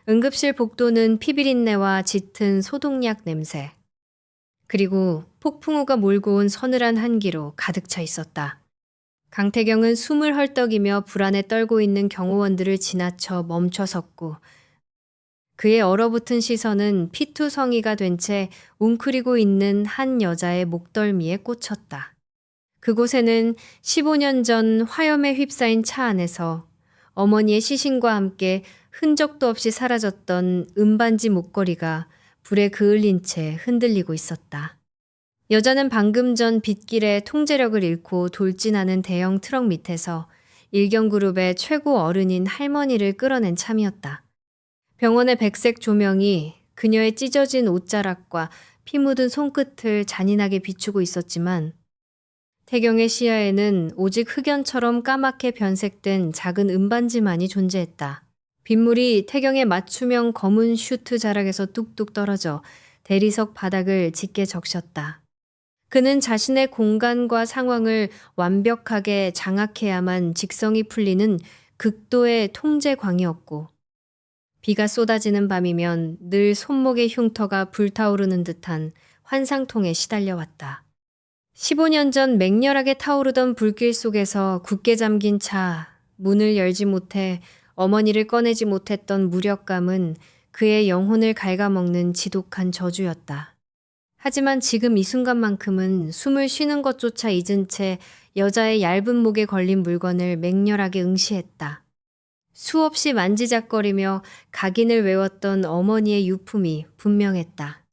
응급실 복도는 피비린내와 짙은 소독약 냄새, 그리고 폭풍우가 몰고 온 서늘한 한기로 가득 차 있었다. 강태경은 숨을 헐떡이며 불안에 떨고 있는 경호원들을 지나쳐 멈춰 섰고 그의 얼어붙은 시선은 피투성이가 된 채 웅크리고 있는 한 여자의 목덜미에 꽂혔다. 그곳에는 15년 전 화염에 휩싸인 차 안에서 어머니의 시신과 함께 흔적도 없이 사라졌던 은반지 목걸이가 불에 그을린 채 흔들리고 있었다. 여자는 방금 전 빗길에 통제력을 잃고 돌진하는 대형 트럭 밑에서 일경그룹의 최고 어른인 할머니를 끌어낸 참이었다. 병원의 백색 조명이 그녀의 찢어진 옷자락과 피 묻은 손끝을 잔인하게 비추고 있었지만 태경의 시야에는 오직 흑연처럼 까맣게 변색된 작은 은반지만이 존재했다. 빗물이 태경의 맞춤형 검은 슈트 자락에서 뚝뚝 떨어져 대리석 바닥을 짙게 적셨다. 그는 자신의 공간과 상황을 완벽하게 장악해야만 직성이 풀리는 극도의 통제광이었고 비가 쏟아지는 밤이면 늘 손목의 흉터가 불타오르는 듯한 환상통에 시달려왔다. 15년 전 맹렬하게 타오르던 불길 속에서 굳게 잠긴 차, 문을 열지 못해 어머니를 꺼내지 못했던 무력감은 그의 영혼을 갉아먹는 지독한 저주였다. 하지만 지금 이 순간만큼은 숨을 쉬는 것조차 잊은 채 여자의 얇은 목에 걸린 물건을 맹렬하게 응시했다. 수없이 만지작거리며 각인을 외웠던 어머니의 유품이 분명했다.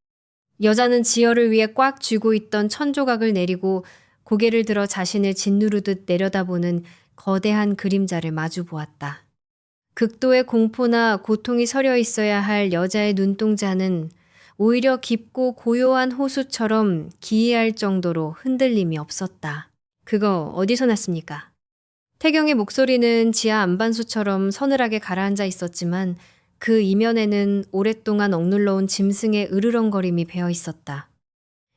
여자는 지혈을 위해 꽉 쥐고 있던 천조각을 내리고 고개를 들어 자신을 짓누르듯 내려다보는 거대한 그림자를 마주 보았다. 극도의 공포나 고통이 서려 있어야 할 여자의 눈동자는 오히려 깊고 고요한 호수처럼 기이할 정도로 흔들림이 없었다. 그거 어디서 났습니까? 태경의 목소리는 지하 안반수처럼 서늘하게 가라앉아 있었지만 그 이면에는 오랫동안 억눌러온 짐승의 으르렁거림이 배어 있었다.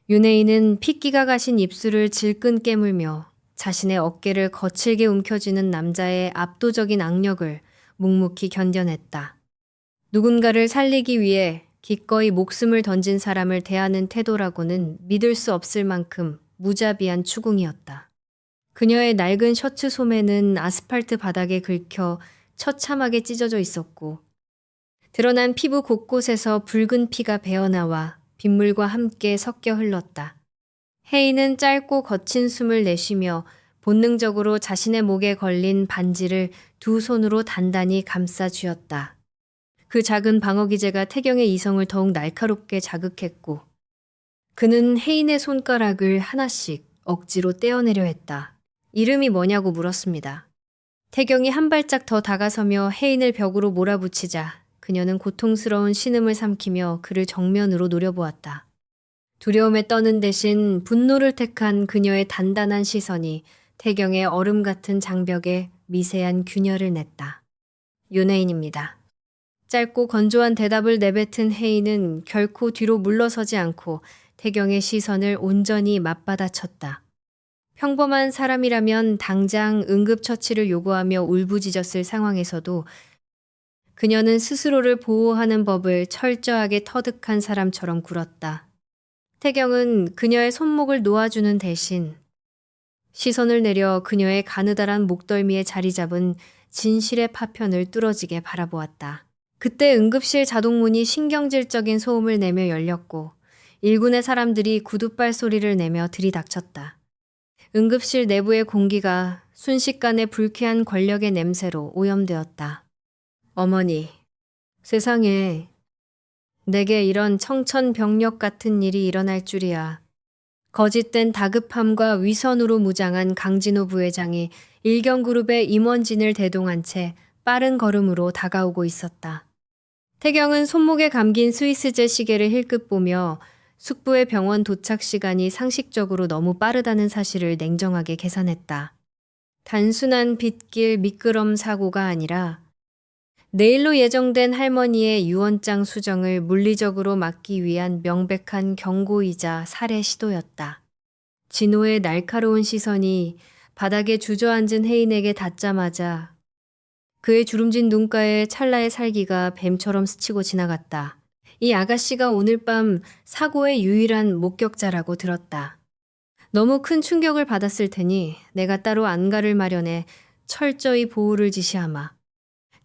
윤혜인은 핏기가 가신 입술을 질끈 깨물며 자신의 어깨를 거칠게 움켜쥐는 남자의 압도적인 악력을 묵묵히 견뎌냈다. 누군가를 살리기 위해 기꺼이 목숨을 던진 사람을 대하는 태도라고는 믿을 수 없을 만큼 무자비한 추궁이었다. 그녀의 낡은 셔츠 소매는 아스팔트 바닥에 긁혀 처참하게 찢어져 있었고 드러난 피부 곳곳에서 붉은 피가 배어나와 빗물과 함께 섞여 흘렀다. 혜인은 짧고 거친 숨을 내쉬며 본능적으로 자신의 목에 걸린 반지를 두 손으로 단단히 감싸 쥐었다. 그 작은 방어 기제가 태경의 이성을 더욱 날카롭게 자극했고 그는 혜인의 손가락을 하나씩 억지로 떼어내려 했다. 이름이 뭐냐고 물었습니다. 태경이 한 발짝 더 다가서며 혜인을 벽으로 몰아붙이자 그녀는 고통스러운 신음을 삼키며 그를 정면으로 노려보았다. 두려움에 떠는 대신 분노를 택한 그녀의 단단한 시선이 태경의 얼음 같은 장벽에 미세한 균열을 냈다. 윤혜인입니다. 짧고 건조한 대답을 내뱉은 혜인은 결코 뒤로 물러서지 않고 태경의 시선을 온전히 맞받아쳤다. 평범한 사람이라면 당장 응급처치를 요구하며 울부짖었을 상황에서도 그녀는 스스로를 보호하는 법을 철저하게 터득한 사람처럼 굴었다. 태경은 그녀의 손목을 놓아주는 대신 시선을 내려 그녀의 가느다란 목덜미에 자리 잡은 진실의 파편을 뚫어지게 바라보았다. 그때 응급실 자동문이 신경질적인 소음을 내며 열렸고 일군의 사람들이 구둣발 소리를 내며 들이닥쳤다. 응급실 내부의 공기가 순식간에 불쾌한 권력의 냄새로 오염되었다. 어머니, 세상에 내게 이런 청천벽력 같은 일이 일어날 줄이야. 거짓된 다급함과 위선으로 무장한 강진호 부회장이 일경그룹의 임원진을 대동한 채 빠른 걸음으로 다가오고 있었다. 태경은 손목에 감긴 스위스제 시계를 힐끗 보며 숙부의 병원 도착 시간이 상식적으로 너무 빠르다는 사실을 냉정하게 계산했다. 단순한 빗길 미끄럼 사고가 아니라 내일로 예정된 할머니의 유언장 수정을 물리적으로 막기 위한 명백한 경고이자 살해 시도였다. 진호의 날카로운 시선이 바닥에 주저앉은 혜인에게 닿자마자 그의 주름진 눈가에 찰나의 살기가 뱀처럼 스치고 지나갔다. 이 아가씨가 오늘 밤 사고의 유일한 목격자라고 들었다. 너무 큰 충격을 받았을 테니 내가 따로 안가를 마련해 철저히 보호를 지시하마.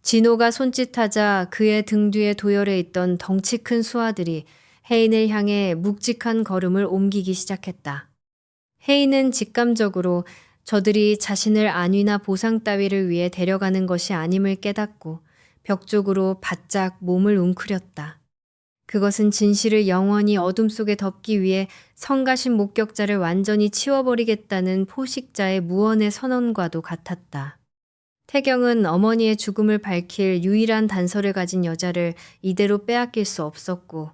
진호가 손짓하자 그의 등 뒤에 도열해 있던 덩치 큰 수하들이 혜인을 향해 묵직한 걸음을 옮기기 시작했다. 혜인은 직감적으로 저들이 자신을 안위나 보상 따위를 위해 데려가는 것이 아님을 깨닫고 벽 쪽으로 바짝 몸을 웅크렸다. 그것은 진실을 영원히 어둠 속에 덮기 위해 성가신 목격자를 완전히 치워버리겠다는 포식자의 무언의 선언과도 같았다. 태경은 어머니의 죽음을 밝힐 유일한 단서를 가진 여자를 이대로 빼앗길 수 없었고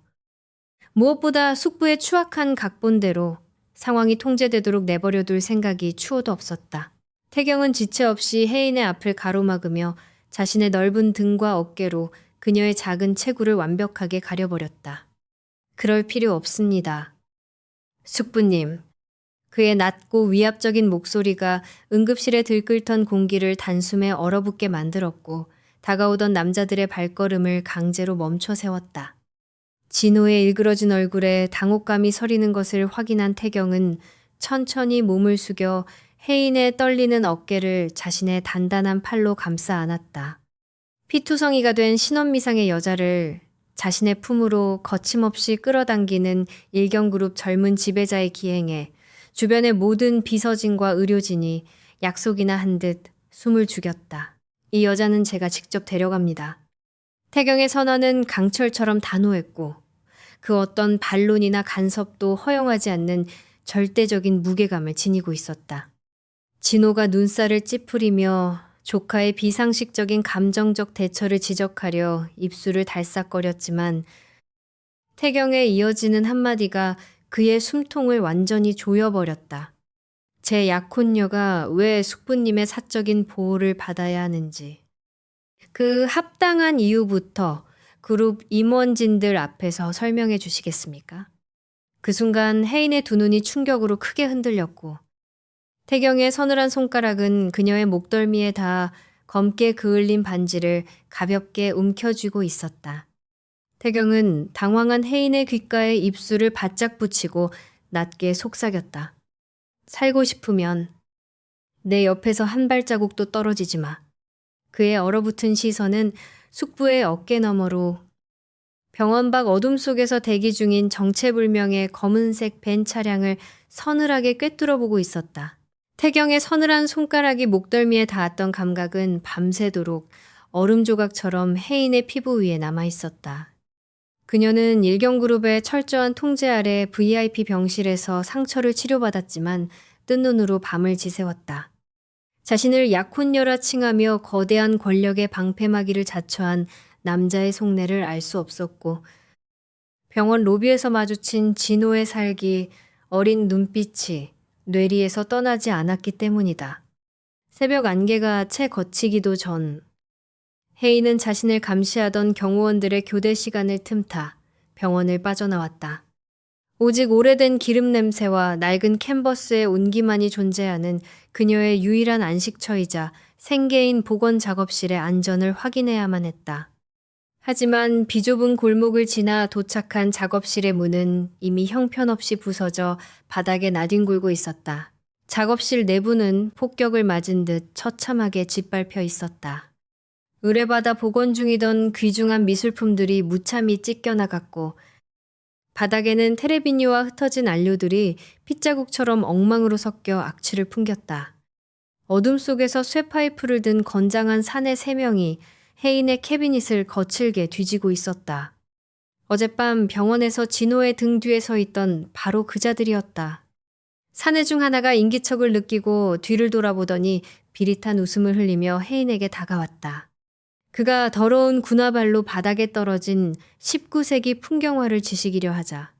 무엇보다 숙부의 추악한 각본대로 상황이 통제되도록 내버려둘 생각이 추호도 없었다. 태경은 지체 없이 혜인의 앞을 가로막으며 자신의 넓은 등과 어깨로 그녀의 작은 체구를 완벽하게 가려버렸다. 그럴 필요 없습니다. 숙부님. 그의 낮고 위압적인 목소리가 응급실에 들끓던 공기를 단숨에 얼어붙게 만들었고 다가오던 남자들의 발걸음을 강제로 멈춰 세웠다. 진호의 일그러진 얼굴에 당혹감이 서리는 것을 확인한 태경은 천천히 몸을 숙여 혜인의 떨리는 어깨를 자신의 단단한 팔로 감싸 안았다. 피투성이가 된 신혼미상의 여자를 자신의 품으로 거침없이 끌어당기는 일경그룹 젊은 지배자의 기행에 주변의 모든 비서진과 의료진이 약속이나 한 듯 숨을 죽였다. 이 여자는 제가 직접 데려갑니다. 태경의 선언은 강철처럼 단호했고 그 어떤 반론이나 간섭도 허용하지 않는 절대적인 무게감을 지니고 있었다. 진호가 눈살을 찌푸리며 조카의 비상식적인 감정적 대처를 지적하려 입술을 달싹거렸지만 태경에 이어지는 한마디가 그의 숨통을 완전히 조여버렸다. 제 약혼녀가 왜 숙부님의 사적인 보호를 받아야 하는지. 그 합당한 이유부터 그룹 임원진들 앞에서 설명해 주시겠습니까? 그 순간 혜인의 두 눈이 충격으로 크게 흔들렸고 태경의 서늘한 손가락은 그녀의 목덜미에 닿아 검게 그을린 반지를 가볍게 움켜쥐고 있었다. 태경은 당황한 혜인의 귓가에 입술을 바짝 붙이고 낮게 속삭였다. 살고 싶으면 내 옆에서 한 발자국도 떨어지지 마. 그의 얼어붙은 시선은 숙부의 어깨 너머로 병원 밖 어둠 속에서 대기 중인 정체불명의 검은색 벤 차량을 서늘하게 꿰뚫어보고 있었다. 태경의 서늘한 손가락이 목덜미에 닿았던 감각은 밤새도록 얼음 조각처럼 혜인의 피부 위에 남아있었다. 그녀는 일경그룹의 철저한 통제 아래 VIP 병실에서 상처를 치료받았지만 뜬 눈으로 밤을 지새웠다. 자신을 약혼녀라 칭하며 거대한 권력의 방패막이를 자처한 남자의 속내를 알 수 없었고 병원 로비에서 마주친 진호의 살기, 어린 눈빛이 뇌리에서 떠나지 않았기 때문이다. 새벽 안개가 채 걷히기도 전 혜인은 자신을 감시하던 경호원들의 교대 시간을 틈타 병원을 빠져나왔다. 오직 오래된 기름 냄새와 낡은 캔버스의 온기만이 존재하는 그녀의 유일한 안식처이자 생계인 보건 작업실의 안전을 확인해야만 했다. 하지만 비좁은 골목을 지나 도착한 작업실의 문은 이미 형편없이 부서져 바닥에 나뒹굴고 있었다. 작업실 내부는 폭격을 맞은 듯 처참하게 짓밟혀 있었다. 의뢰받아 복원 중이던 귀중한 미술품들이 무참히 찢겨나갔고 바닥에는 테레비니와 흩어진 안료들이 핏자국처럼 엉망으로 섞여 악취를 풍겼다. 어둠 속에서 쇠파이프를 든 건장한 사내 3명이 혜인의 캐비닛을 거칠게 뒤지고 있었다. 어젯밤 병원에서 진호의 등 뒤에 서 있던 바로 그 자들이었다. 사내 중 하나가 인기척을 느끼고 뒤를 돌아보더니 비릿한 웃음을 흘리며 혜인에게 다가왔다. 그가 더러운 군화발로 바닥에 떨어진 19세기 풍경화를 지시기려 하자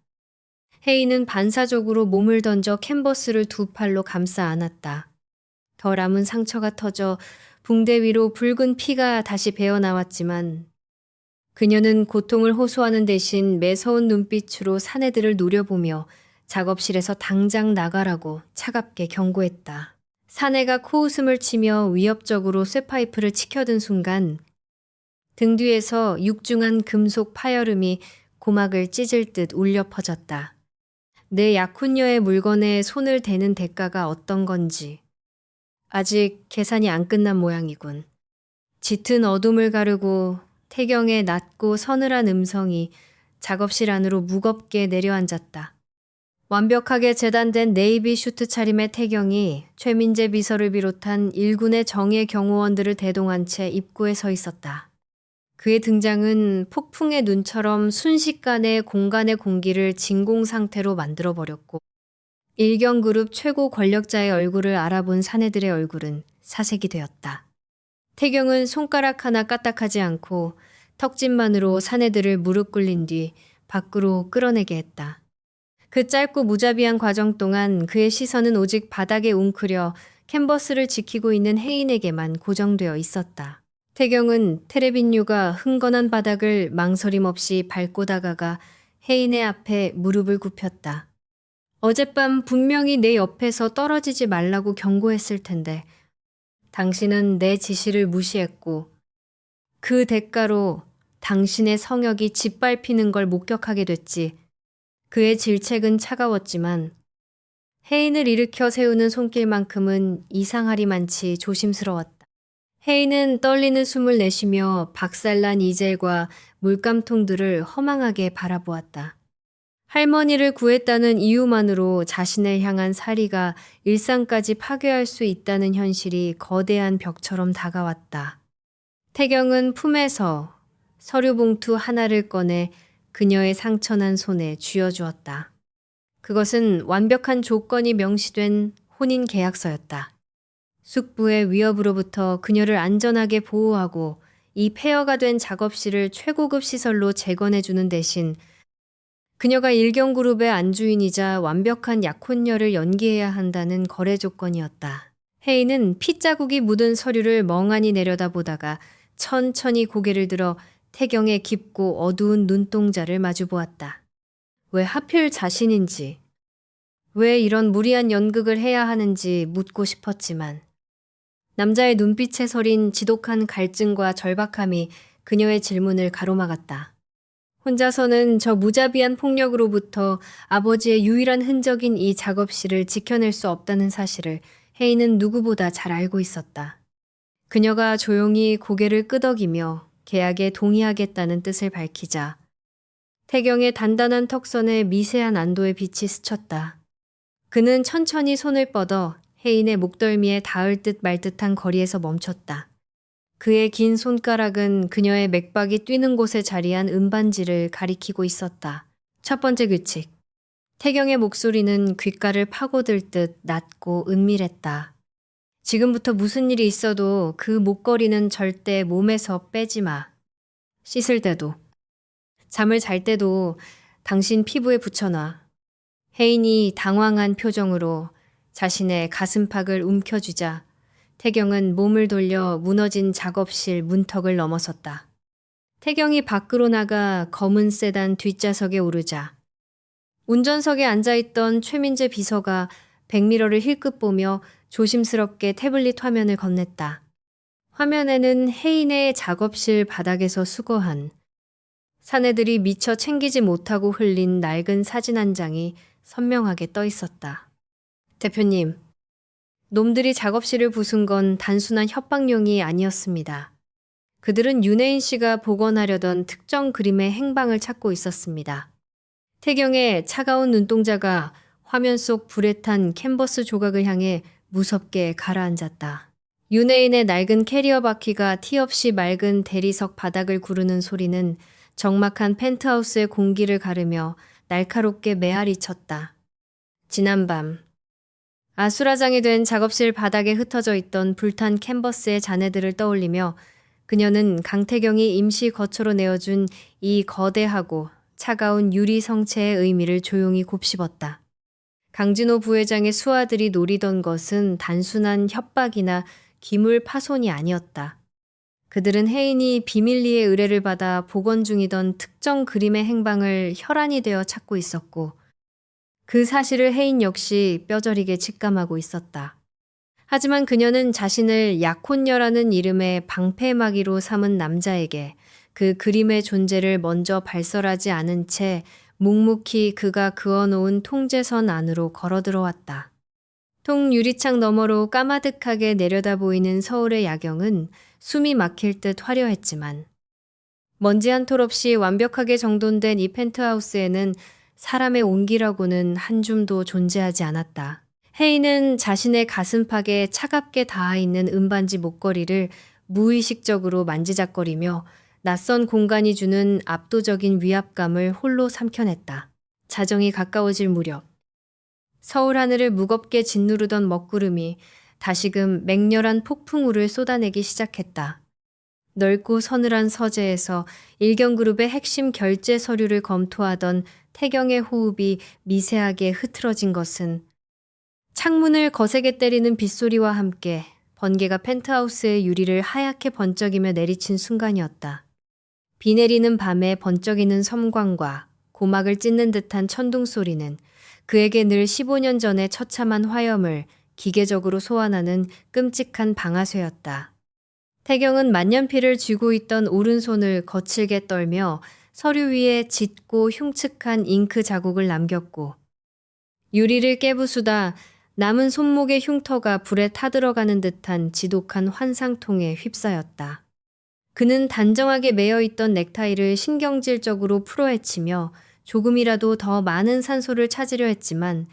혜인은 반사적으로 몸을 던져 캔버스를 두 팔로 감싸 안았다. 더 남은 상처가 터져 붕대 위로 붉은 피가 다시 배어나왔지만 그녀는 고통을 호소하는 대신 매서운 눈빛으로 사내들을 노려보며 작업실에서 당장 나가라고 차갑게 경고했다. 사내가 코웃음을 치며 위협적으로 쇠파이프를 치켜든 순간 등 뒤에서 육중한 금속 파열음이 고막을 찢을 듯 울려 퍼졌다. 내 약혼녀의 물건에 손을 대는 대가가 어떤 건지 아직 계산이 안 끝난 모양이군. 짙은 어둠을 가르고 태경의 낮고 서늘한 음성이 작업실 안으로 무겁게 내려앉았다. 완벽하게 재단된 네이비 슈트 차림의 태경이 최민재 비서를 비롯한 일군의 정예 경호원들을 대동한 채 입구에 서 있었다. 그의 등장은 폭풍의 눈처럼 순식간에 공간의 공기를 진공 상태로 만들어버렸고 일경그룹 최고 권력자의 얼굴을 알아본 사내들의 얼굴은 사색이 되었다. 태경은 손가락 하나 까딱하지 않고 턱짓만으로 사내들을 무릎 꿇린 뒤 밖으로 끌어내게 했다. 그 짧고 무자비한 과정 동안 그의 시선은 오직 바닥에 웅크려 캔버스를 지키고 있는 혜인에게만 고정되어 있었다. 태경은 테레빈유가 흥건한 바닥을 망설임 없이 밟고 다가가 혜인의 앞에 무릎을 굽혔다. 어젯밤 분명히 내 옆에서 떨어지지 말라고 경고했을 텐데 당신은 내 지시를 무시했고 그 대가로 당신의 성역이 짓밟히는 걸 목격하게 됐지. 그의 질책은 차가웠지만 혜인을 일으켜 세우는 손길만큼은 이상하리만치 조심스러웠다. 혜인은 떨리는 숨을 내쉬며 박살난 이젤과 물감통들을 허망하게 바라보았다. 할머니를 구했다는 이유만으로 자신을 향한 살이가 일상까지 파괴할 수 있다는 현실이 거대한 벽처럼 다가왔다. 태경은 품에서 서류 봉투 하나를 꺼내 그녀의 상처난 손에 쥐어주었다. 그것은 완벽한 조건이 명시된 혼인 계약서였다. 숙부의 위협으로부터 그녀를 안전하게 보호하고 이 폐허가 된 작업실을 최고급 시설로 재건해주는 대신 그녀가 일경그룹의 안주인이자 완벽한 약혼녀를 연기해야 한다는 거래 조건이었다. 혜인은 핏자국이 묻은 서류를 멍하니 내려다보다가 천천히 고개를 들어 태경의 깊고 어두운 눈동자를 마주보았다. 왜 하필 자신인지, 왜 이런 무리한 연극을 해야 하는지 묻고 싶었지만 남자의 눈빛에 서린 지독한 갈증과 절박함이 그녀의 질문을 가로막았다. 혼자서는 저 무자비한 폭력으로부터 아버지의 유일한 흔적인 이 작업실을 지켜낼 수 없다는 사실을 혜인은 누구보다 잘 알고 있었다. 그녀가 조용히 고개를 끄덕이며 계약에 동의하겠다는 뜻을 밝히자 태경의 단단한 턱선에 미세한 안도의 빛이 스쳤다. 그는 천천히 손을 뻗어 혜인의 목덜미에 닿을 듯 말 듯한 거리에서 멈췄다. 그의 긴 손가락은 그녀의 맥박이 뛰는 곳에 자리한 은반지를 가리키고 있었다. 첫 번째 규칙. 태경의 목소리는 귓가를 파고들 듯 낮고 은밀했다. 지금부터 무슨 일이 있어도 그 목걸이는 절대 몸에서 빼지 마. 씻을 때도, 잠을 잘 때도 당신 피부에 붙여놔. 혜인이 당황한 표정으로 자신의 가슴팍을 움켜쥐자 태경은 몸을 돌려 무너진 작업실 문턱을 넘어섰다. 태경이 밖으로 나가 검은 세단 뒷좌석에 오르자 운전석에 앉아있던 최민재 비서가 백미러를 힐끗 보며 조심스럽게 태블릿 화면을 건넸다. 화면에는 혜인의 작업실 바닥에서 수거한 사내들이 미처 챙기지 못하고 흘린 낡은 사진 한 장이 선명하게 떠 있었다. 대표님, 놈들이 작업실을 부순 건 단순한 협박용이 아니었습니다. 그들은 윤혜인 씨가 복원하려던 특정 그림의 행방을 찾고 있었습니다. 태경의 차가운 눈동자가 화면 속 불에 탄 캔버스 조각을 향해 무섭게 가라앉았다. 윤혜인의 낡은 캐리어 바퀴가 티 없이 맑은 대리석 바닥을 구르는 소리는 적막한 펜트하우스의 공기를 가르며 날카롭게 메아리 쳤다. 지난밤 아수라장이 된 작업실 바닥에 흩어져 있던 불탄 캔버스의 잔해들을 떠올리며 그녀는 강태경이 임시 거처로 내어준 이 거대하고 차가운 유리 성체의 의미를 조용히 곱씹었다. 강진호 부회장의 수하들이 노리던 것은 단순한 협박이나 기물 파손이 아니었다. 그들은 혜인이 비밀리에 의뢰를 받아 복원 중이던 특정 그림의 행방을 혈안이 되어 찾고 있었고 그 사실을 혜인 역시 뼈저리게 직감하고 있었다. 하지만 그녀는 자신을 약혼녀라는 이름의 방패막이로 삼은 남자에게 그 그림의 존재를 먼저 발설하지 않은 채 묵묵히 그가 그어놓은 통제선 안으로 걸어들어왔다. 통 유리창 너머로 까마득하게 내려다 보이는 서울의 야경은 숨이 막힐 듯 화려했지만 먼지 한 톨 없이 완벽하게 정돈된 이 펜트하우스에는 사람의 온기라고는 한 줌도 존재하지 않았다. 헤이는 자신의 가슴팍에 차갑게 닿아있는 은반지 목걸이를 무의식적으로 만지작거리며 낯선 공간이 주는 압도적인 위압감을 홀로 삼켜냈다. 자정이 가까워질 무렵 서울 하늘을 무겁게 짓누르던 먹구름이 다시금 맹렬한 폭풍우를 쏟아내기 시작했다. 넓고 서늘한 서재에서 일경그룹의 핵심 결제 서류를 검토하던 태경의 호흡이 미세하게 흐트러진 것은 창문을 거세게 때리는 빗소리와 함께 번개가 펜트하우스의 유리를 하얗게 번쩍이며 내리친 순간이었다. 비 내리는 밤에 번쩍이는 섬광과 고막을 찢는 듯한 천둥 소리는 그에게 늘 15년 전의 처참한 화염을 기계적으로 소환하는 끔찍한 방아쇠였다. 태경은 만년필을 쥐고 있던 오른손을 거칠게 떨며 서류 위에 짙고 흉측한 잉크 자국을 남겼고 유리를 깨부수다 남은 손목의 흉터가 불에 타들어가는 듯한 지독한 환상통에 휩싸였다. 그는 단정하게 매여있던 넥타이를 신경질적으로 풀어헤치며 조금이라도 더 많은 산소를 찾으려 했지만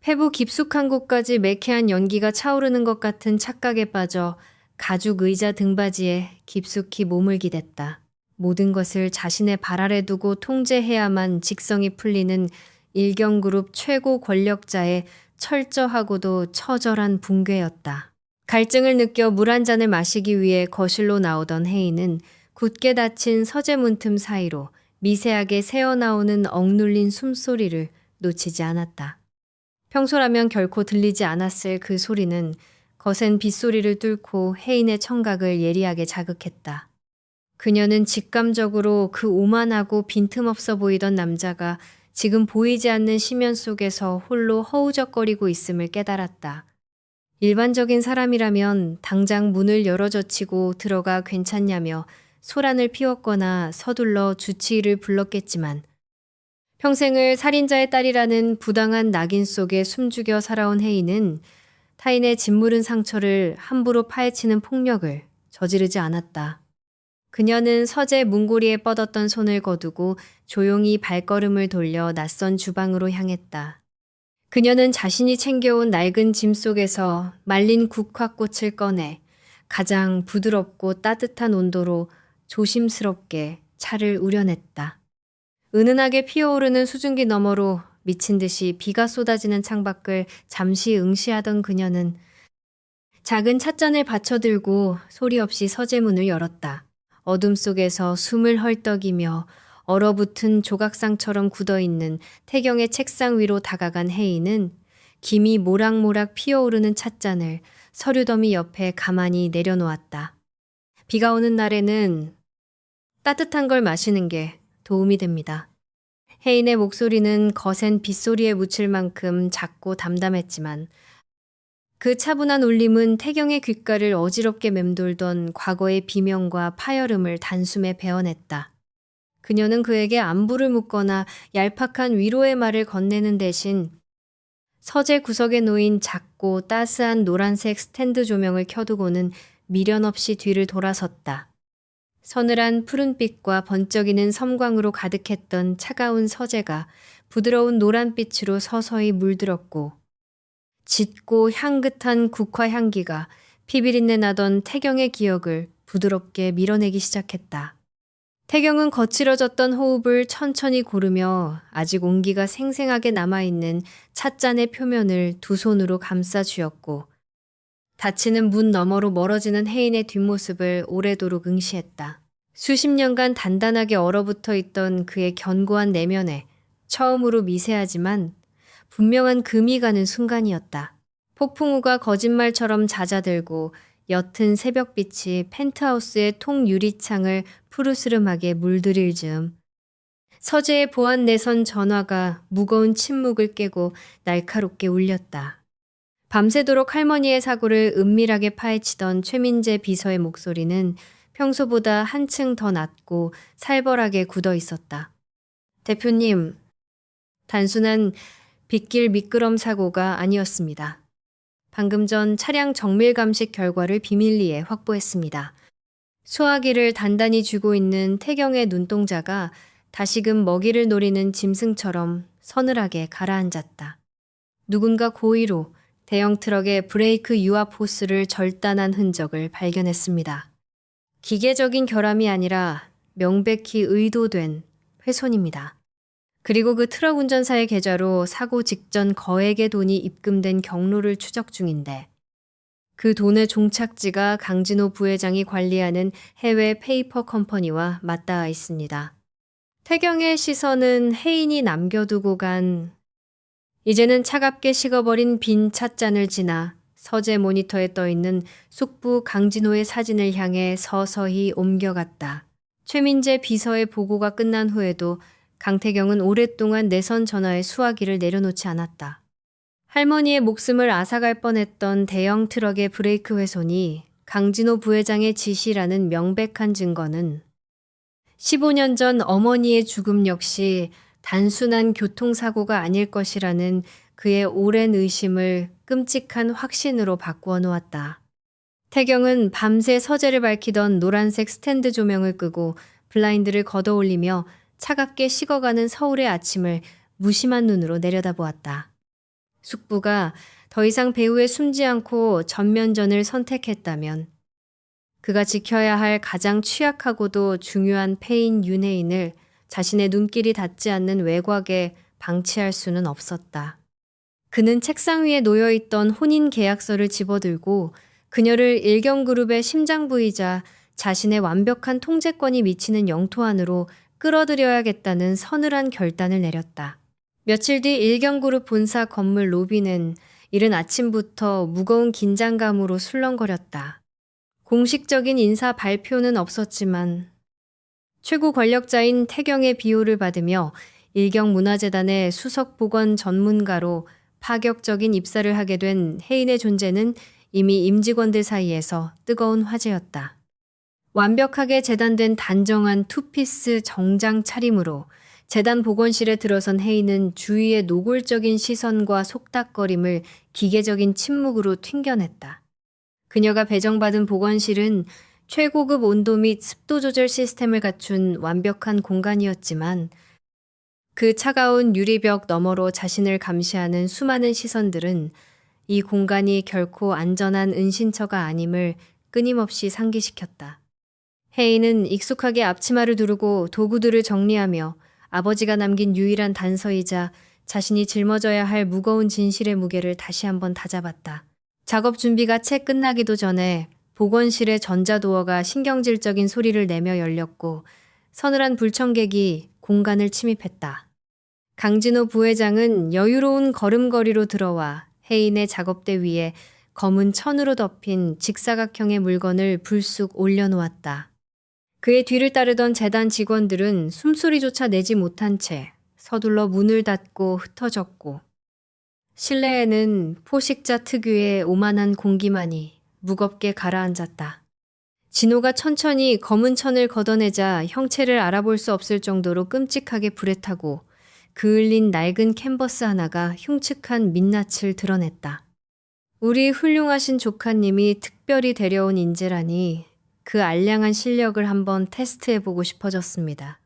폐부 깊숙한 곳까지 매캐한 연기가 차오르는 것 같은 착각에 빠져 가죽 의자 등받이에 깊숙이 몸을 기댔다. 모든 것을 자신의 발 아래 두고 통제해야만 직성이 풀리는 일경그룹 최고 권력자의 철저하고도 처절한 붕괴였다. 갈증을 느껴 물 한 잔을 마시기 위해 거실로 나오던 헤이는 굳게 닫힌 서재 문틈 사이로 미세하게 새어나오는 억눌린 숨소리를 놓치지 않았다. 평소라면 결코 들리지 않았을 그 소리는 거센 빗소리를 뚫고 혜인의 청각을 예리하게 자극했다. 그녀는 직감적으로 그 오만하고 빈틈없어 보이던 남자가 지금 보이지 않는 심연 속에서 홀로 허우적거리고 있음을 깨달았다. 일반적인 사람이라면 당장 문을 열어젖히고 들어가 괜찮냐며 소란을 피웠거나 서둘러 주치의를 불렀겠지만 평생을 살인자의 딸이라는 부당한 낙인 속에 숨죽여 살아온 혜인은 타인의 짓무른 상처를 함부로 파헤치는 폭력을 저지르지 않았다. 그녀는 서재 문고리에 뻗었던 손을 거두고 조용히 발걸음을 돌려 낯선 주방으로 향했다. 그녀는 자신이 챙겨온 낡은 짐 속에서 말린 국화꽃을 꺼내 가장 부드럽고 따뜻한 온도로 조심스럽게 차를 우려냈다. 은은하게 피어오르는 수증기 너머로 미친 듯이 비가 쏟아지는 창밖을 잠시 응시하던 그녀는 작은 찻잔을 받쳐들고 소리 없이 서재문을 열었다. 어둠 속에서 숨을 헐떡이며 얼어붙은 조각상처럼 굳어있는 태경의 책상 위로 다가간 혜인은 김이 모락모락 피어오르는 찻잔을 서류더미 옆에 가만히 내려놓았다. 비가 오는 날에는 따뜻한 걸 마시는 게 도움이 됩니다. 혜인의 목소리는 거센 빗소리에 묻힐 만큼 작고 담담했지만 그 차분한 울림은 태경의 귓가를 어지럽게 맴돌던 과거의 비명과 파열음을 단숨에 베어냈다. 그녀는 그에게 안부를 묻거나 얄팍한 위로의 말을 건네는 대신 서재 구석에 놓인 작고 따스한 노란색 스탠드 조명을 켜두고는 미련 없이 뒤를 돌아섰다. 서늘한 푸른빛과 번쩍이는 섬광으로 가득했던 차가운 서재가 부드러운 노란빛으로 서서히 물들었고 짙고 향긋한 국화 향기가 피비린내 나던 태경의 기억을 부드럽게 밀어내기 시작했다. 태경은 거칠어졌던 호흡을 천천히 고르며 아직 온기가 생생하게 남아있는 찻잔의 표면을 두 손으로 감싸 쥐었고 닫히는 문 너머로 멀어지는 혜인의 뒷모습을 오래도록 응시했다. 수십 년간 단단하게 얼어붙어 있던 그의 견고한 내면에 처음으로 미세하지만 분명한 금이 가는 순간이었다. 폭풍우가 거짓말처럼 잦아들고 옅은 새벽빛이 펜트하우스의 통유리창을 푸르스름하게 물들일 즈음 서재의 보안 내선 전화가 무거운 침묵을 깨고 날카롭게 울렸다. 밤새도록 할머니의 사고를 은밀하게 파헤치던 최민재 비서의 목소리는 평소보다 한층 더 낮고 살벌하게 굳어 있었다. 대표님, 단순한 빗길 미끄럼 사고가 아니었습니다. 방금 전 차량 정밀 감식 결과를 비밀리에 확보했습니다. 수화기를 단단히 쥐고 있는 태경의 눈동자가 다시금 먹이를 노리는 짐승처럼 서늘하게 가라앉았다. 누군가 고의로 대형 트럭의 브레이크 유압 호스를 절단한 흔적을 발견했습니다. 기계적인 결함이 아니라 명백히 의도된 훼손입니다. 그리고 그 트럭 운전사의 계좌로 사고 직전 거액의 돈이 입금된 경로를 추적 중인데 그 돈의 종착지가 강진호 부회장이 관리하는 해외 페이퍼 컴퍼니와 맞닿아 있습니다. 태경의 시선은 혜인이 남겨두고 간 이제는 차갑게 식어버린 빈 찻잔을 지나 서재 모니터에 떠있는 숙부 강진호의 사진을 향해 서서히 옮겨갔다. 최민재 비서의 보고가 끝난 후에도 강태경은 오랫동안 내선 전화의 수화기를 내려놓지 않았다. 할머니의 목숨을 앗아갈 뻔했던 대형 트럭의 브레이크 훼손이 강진호 부회장의 지시라는 명백한 증거는 15년 전 어머니의 죽음 역시 단순한 교통사고가 아닐 것이라는 그의 오랜 의심을 끔찍한 확신으로 바꾸어 놓았다. 태경은 밤새 서재를 밝히던 노란색 스탠드 조명을 끄고 블라인드를 걷어올리며 차갑게 식어가는 서울의 아침을 무심한 눈으로 내려다보았다. 숙부가 더 이상 배후에 숨지 않고 전면전을 선택했다면 그가 지켜야 할 가장 취약하고도 중요한 패인 윤혜인을 자신의 눈길이 닿지 않는 외곽에 방치할 수는 없었다. 그는 책상 위에 놓여있던 혼인 계약서를 집어들고 그녀를 일경그룹의 심장부이자 자신의 완벽한 통제권이 미치는 영토 안으로 끌어들여야겠다는 서늘한 결단을 내렸다. 며칠 뒤 일경그룹 본사 건물 로비는 이른 아침부터 무거운 긴장감으로 술렁거렸다. 공식적인 인사 발표는 없었지만 최고 권력자인 태경의 비호를 받으며 일경문화재단의 수석 보건 전문가로 파격적인 입사를 하게 된 혜인의 존재는 이미 임직원들 사이에서 뜨거운 화제였다. 완벽하게 재단된 단정한 투피스 정장 차림으로 재단 보건실에 들어선 혜인은 주위의 노골적인 시선과 속닥거림을 기계적인 침묵으로 튕겨냈다. 그녀가 배정받은 보건실은 최고급 온도 및 습도 조절 시스템을 갖춘 완벽한 공간이었지만 그 차가운 유리벽 너머로 자신을 감시하는 수많은 시선들은 이 공간이 결코 안전한 은신처가 아님을 끊임없이 상기시켰다. 혜인은 익숙하게 앞치마를 두르고 도구들을 정리하며 아버지가 남긴 유일한 단서이자 자신이 짊어져야 할 무거운 진실의 무게를 다시 한번 다잡았다. 작업 준비가 채 끝나기도 전에 보건실의 전자도어가 신경질적인 소리를 내며 열렸고 서늘한 불청객이 공간을 침입했다. 강진호 부회장은 여유로운 걸음걸이로 들어와 혜인의 작업대 위에 검은 천으로 덮인 직사각형의 물건을 불쑥 올려놓았다. 그의 뒤를 따르던 재단 직원들은 숨소리조차 내지 못한 채 서둘러 문을 닫고 흩어졌고 실내에는 포식자 특유의 오만한 공기만이 무겁게 가라앉았다. 진호가 천천히 검은 천을 걷어내자 형체를 알아볼 수 없을 정도로 끔찍하게 불에 타고 그을린 낡은 캔버스 하나가 흉측한 민낯을 드러냈다. 우리 훌륭하신 조카님이 특별히 데려온 인재라니 그 알량한 실력을 한번 테스트해보고 싶어졌습니다.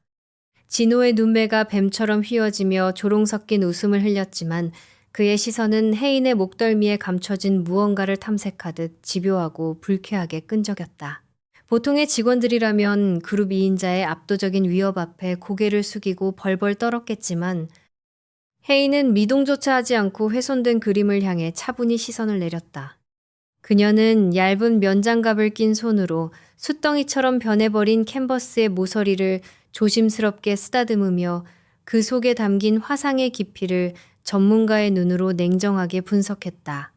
진호의 눈매가 뱀처럼 휘어지며 조롱 섞인 웃음을 흘렸지만 그의 시선은 혜인의 목덜미에 감춰진 무언가를 탐색하듯 집요하고 불쾌하게 끈적였다. 보통의 직원들이라면 그룹 2인자의 압도적인 위협 앞에 고개를 숙이고 벌벌 떨었겠지만 혜인은 미동조차 하지 않고 훼손된 그림을 향해 차분히 시선을 내렸다. 그녀는 얇은 면장갑을 낀 손으로 숫덩이처럼 변해버린 캔버스의 모서리를 조심스럽게 쓰다듬으며 그 속에 담긴 화상의 깊이를 전문가의 눈으로 냉정하게 분석했다.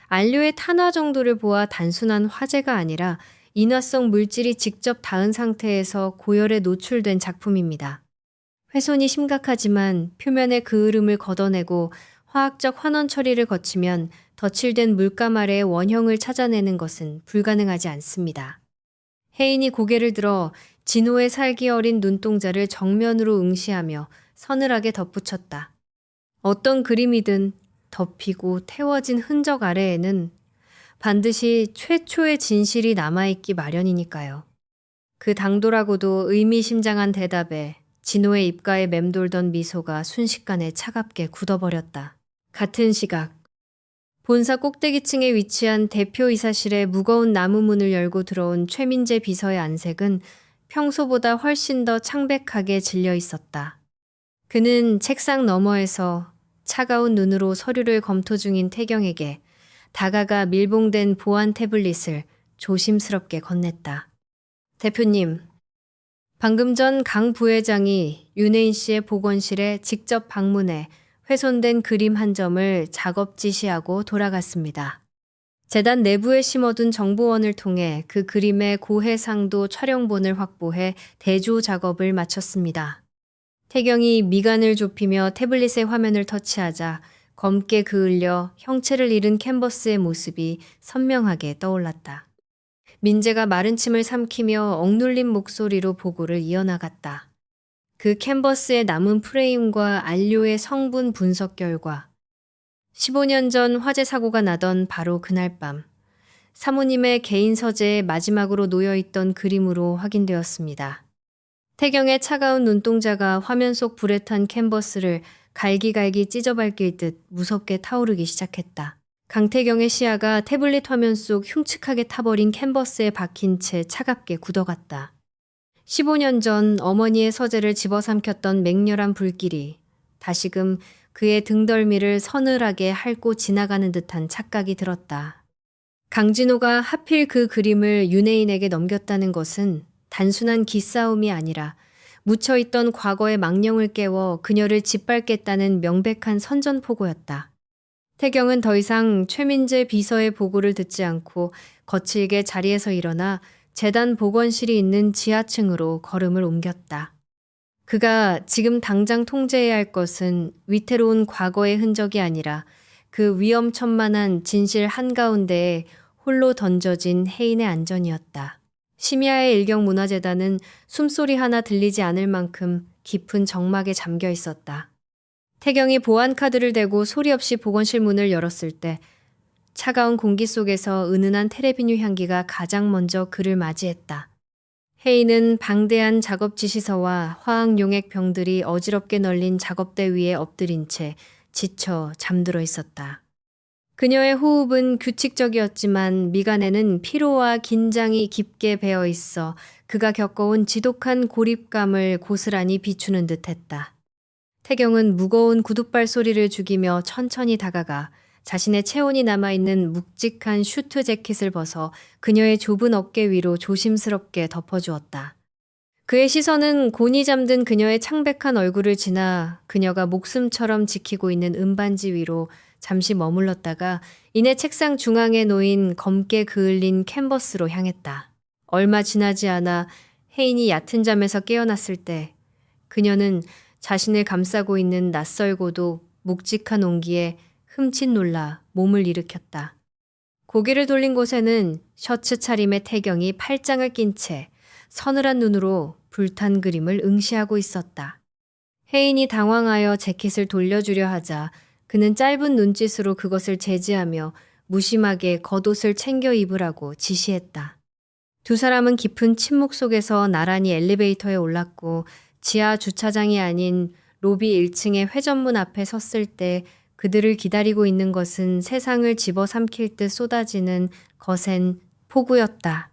안료의 탄화 정도를 보아 단순한 화재가 아니라 인화성 물질이 직접 닿은 상태에서 고열에 노출된 작품입니다. 훼손이 심각하지만 표면의 그을음을 걷어내고 화학적 환원 처리를 거치면 덧칠된 물감 아래의 원형을 찾아내는 것은 불가능하지 않습니다. 혜인이 고개를 들어 진호의 살기 어린 눈동자를 정면으로 응시하며 서늘하게 덧붙였다. 어떤 그림이든 덮이고 태워진 흔적 아래에는 반드시 최초의 진실이 남아있기 마련이니까요. 그 당돌하고도 의미심장한 대답에 진호의 입가에 맴돌던 미소가 순식간에 차갑게 굳어버렸다. 같은 시각 본사 꼭대기층에 위치한 대표이사실의 무거운 나무 문을 열고 들어온 최민재 비서의 안색은 평소보다 훨씬 더 창백하게 질려 있었다. 그는 책상 너머에서 차가운 눈으로 서류를 검토 중인 태경에게 다가가 밀봉된 보안 태블릿을 조심스럽게 건넸다. 대표님, 방금 전 강 부회장이 윤혜인 씨의 보건실에 직접 방문해 훼손된 그림 한 점을 작업 지시하고 돌아갔습니다. 재단 내부에 심어둔 정보원을 통해 그 그림의 고해상도 촬영본을 확보해 대조 작업을 마쳤습니다. 태경이 미간을 좁히며 태블릿의 화면을 터치하자 검게 그을려 형체를 잃은 캔버스의 모습이 선명하게 떠올랐다. 민재가 마른 침을 삼키며 억눌린 목소리로 보고를 이어나갔다. 그 캔버스의 남은 프레임과 안료의 성분 분석 결과 15년 전 화재 사고가 나던 바로 그날 밤 사모님의 개인 서재에 마지막으로 놓여있던 그림으로 확인되었습니다. 태경의 차가운 눈동자가 화면 속 불에 탄 캔버스를 갈기갈기 찢어밟힐 듯 무섭게 타오르기 시작했다. 강태경의 시야가 태블릿 화면 속 흉측하게 타버린 캔버스에 박힌 채 차갑게 굳어갔다. 15년 전 어머니의 서재를 집어삼켰던 맹렬한 불길이 다시금 그의 등덜미를 서늘하게 핥고 지나가는 듯한 착각이 들었다. 강진호가 하필 그 그림을 윤혜인에게 넘겼다는 것은 단순한 기싸움이 아니라 묻혀있던 과거의 망령을 깨워 그녀를 짓밟겠다는 명백한 선전포고였다. 태경은 더 이상 최민재 비서의 보고를 듣지 않고 거칠게 자리에서 일어나 재단 보건실이 있는 지하층으로 걸음을 옮겼다. 그가 지금 당장 통제해야 할 것은 위태로운 과거의 흔적이 아니라 그 위험천만한 진실 한가운데에 홀로 던져진 혜인의 안전이었다. 심야의 일경문화재단은 숨소리 하나 들리지 않을 만큼 깊은 정막에 잠겨 있었다. 태경이 보안카드를 대고 소리 없이 보건실 문을 열었을 때 차가운 공기 속에서 은은한 테레비뉴 향기가 가장 먼저 그를 맞이했다. 혜인은 방대한 작업 지시서와 화학 용액 병들이 어지럽게 널린 작업대 위에 엎드린 채 지쳐 잠들어 있었다. 그녀의 호흡은 규칙적이었지만 미간에는 피로와 긴장이 깊게 배어 있어 그가 겪어온 지독한 고립감을 고스란히 비추는 듯했다. 태경은 무거운 구둣발 소리를 죽이며 천천히 다가가 자신의 체온이 남아있는 묵직한 슈트 재킷을 벗어 그녀의 좁은 어깨 위로 조심스럽게 덮어주었다. 그의 시선은 곤히 잠든 그녀의 창백한 얼굴을 지나 그녀가 목숨처럼 지키고 있는 은반지 위로 잠시 머물렀다가 이내 책상 중앙에 놓인 검게 그을린 캔버스로 향했다. 얼마 지나지 않아 혜인이 얕은 잠에서 깨어났을 때 그녀는 자신을 감싸고 있는 낯설고도 묵직한 온기에 흠칫 놀라 몸을 일으켰다. 고개를 돌린 곳에는 셔츠 차림의 태경이 팔짱을 낀 채 서늘한 눈으로 불탄 그림을 응시하고 있었다. 혜인이 당황하여 재킷을 돌려주려 하자 그는 짧은 눈짓으로 그것을 제지하며 무심하게 겉옷을 챙겨 입으라고 지시했다. 두 사람은 깊은 침묵 속에서 나란히 엘리베이터에 올랐고 지하 주차장이 아닌 로비 1층의 회전문 앞에 섰을 때 그들을 기다리고 있는 것은 세상을 집어삼킬 듯 쏟아지는 거센 폭우였다.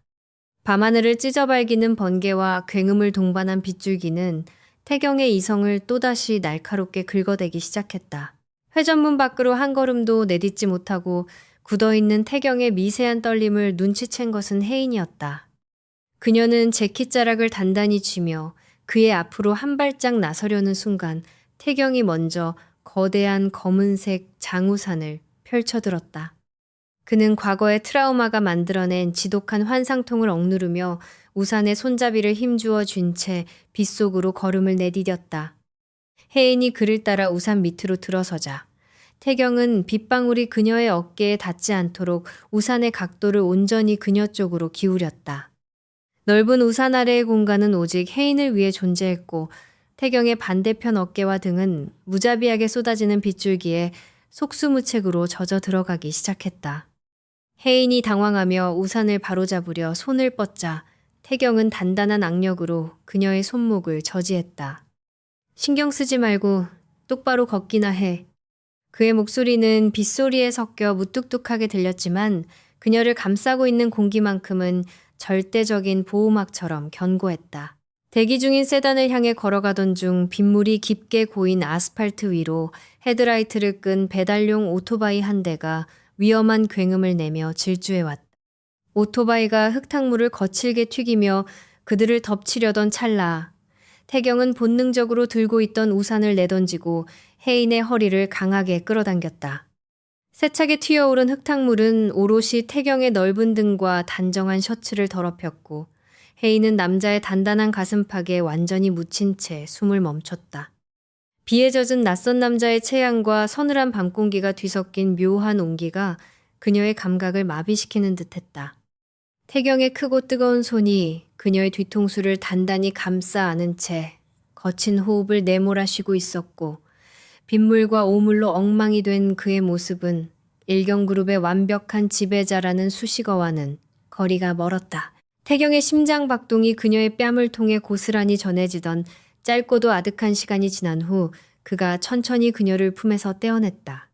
밤하늘을 찢어발기는 번개와 굉음을 동반한 빗줄기는 태경의 이성을 또다시 날카롭게 긁어대기 시작했다. 회전문 밖으로 한 걸음도 내딛지 못하고 굳어있는 태경의 미세한 떨림을 눈치챈 것은 혜인이었다. 그녀는 재킷자락을 단단히 쥐며 그의 앞으로 한 발짝 나서려는 순간 태경이 먼저 거대한 검은색 장우산을 펼쳐들었다. 그는 과거의 트라우마가 만들어낸 지독한 환상통을 억누르며 우산의 손잡이를 힘주어 쥔 채 빗속으로 걸음을 내디뎠다. 혜인이 그를 따라 우산 밑으로 들어서자 태경은 빗방울이 그녀의 어깨에 닿지 않도록 우산의 각도를 온전히 그녀 쪽으로 기울였다. 넓은 우산 아래의 공간은 오직 혜인을 위해 존재했고 태경의 반대편 어깨와 등은 무자비하게 쏟아지는 빗줄기에 속수무책으로 젖어 들어가기 시작했다. 혜인이 당황하며 우산을 바로잡으려 손을 뻗자 태경은 단단한 악력으로 그녀의 손목을 저지했다. 신경 쓰지 말고 똑바로 걷기나 해. 그의 목소리는 빗소리에 섞여 무뚝뚝하게 들렸지만 그녀를 감싸고 있는 공기만큼은 절대적인 보호막처럼 견고했다. 대기 중인 세단을 향해 걸어가던 중 빗물이 깊게 고인 아스팔트 위로 헤드라이트를 끈 배달용 오토바이 한 대가 위험한 굉음을 내며 질주해왔다. 오토바이가 흙탕물을 거칠게 튀기며 그들을 덮치려던 찰나 태경은 본능적으로 들고 있던 우산을 내던지고 혜인의 허리를 강하게 끌어당겼다. 세차게 튀어오른 흙탕물은 오롯이 태경의 넓은 등과 단정한 셔츠를 더럽혔고 혜인은 남자의 단단한 가슴팍에 완전히 묻힌 채 숨을 멈췄다. 비에 젖은 낯선 남자의 체향과 서늘한 밤공기가 뒤섞인 묘한 온기가 그녀의 감각을 마비시키는 듯했다. 태경의 크고 뜨거운 손이 그녀의 뒤통수를 단단히 감싸 안은 채 거친 호흡을 내몰아쉬고 있었고 빗물과 오물로 엉망이 된 그의 모습은 일경그룹의 완벽한 지배자라는 수식어와는 거리가 멀었다. 태경의 심장 박동이 그녀의 뺨을 통해 고스란히 전해지던 짧고도 아득한 시간이 지난 후 그가 천천히 그녀를 품에서 떼어냈다.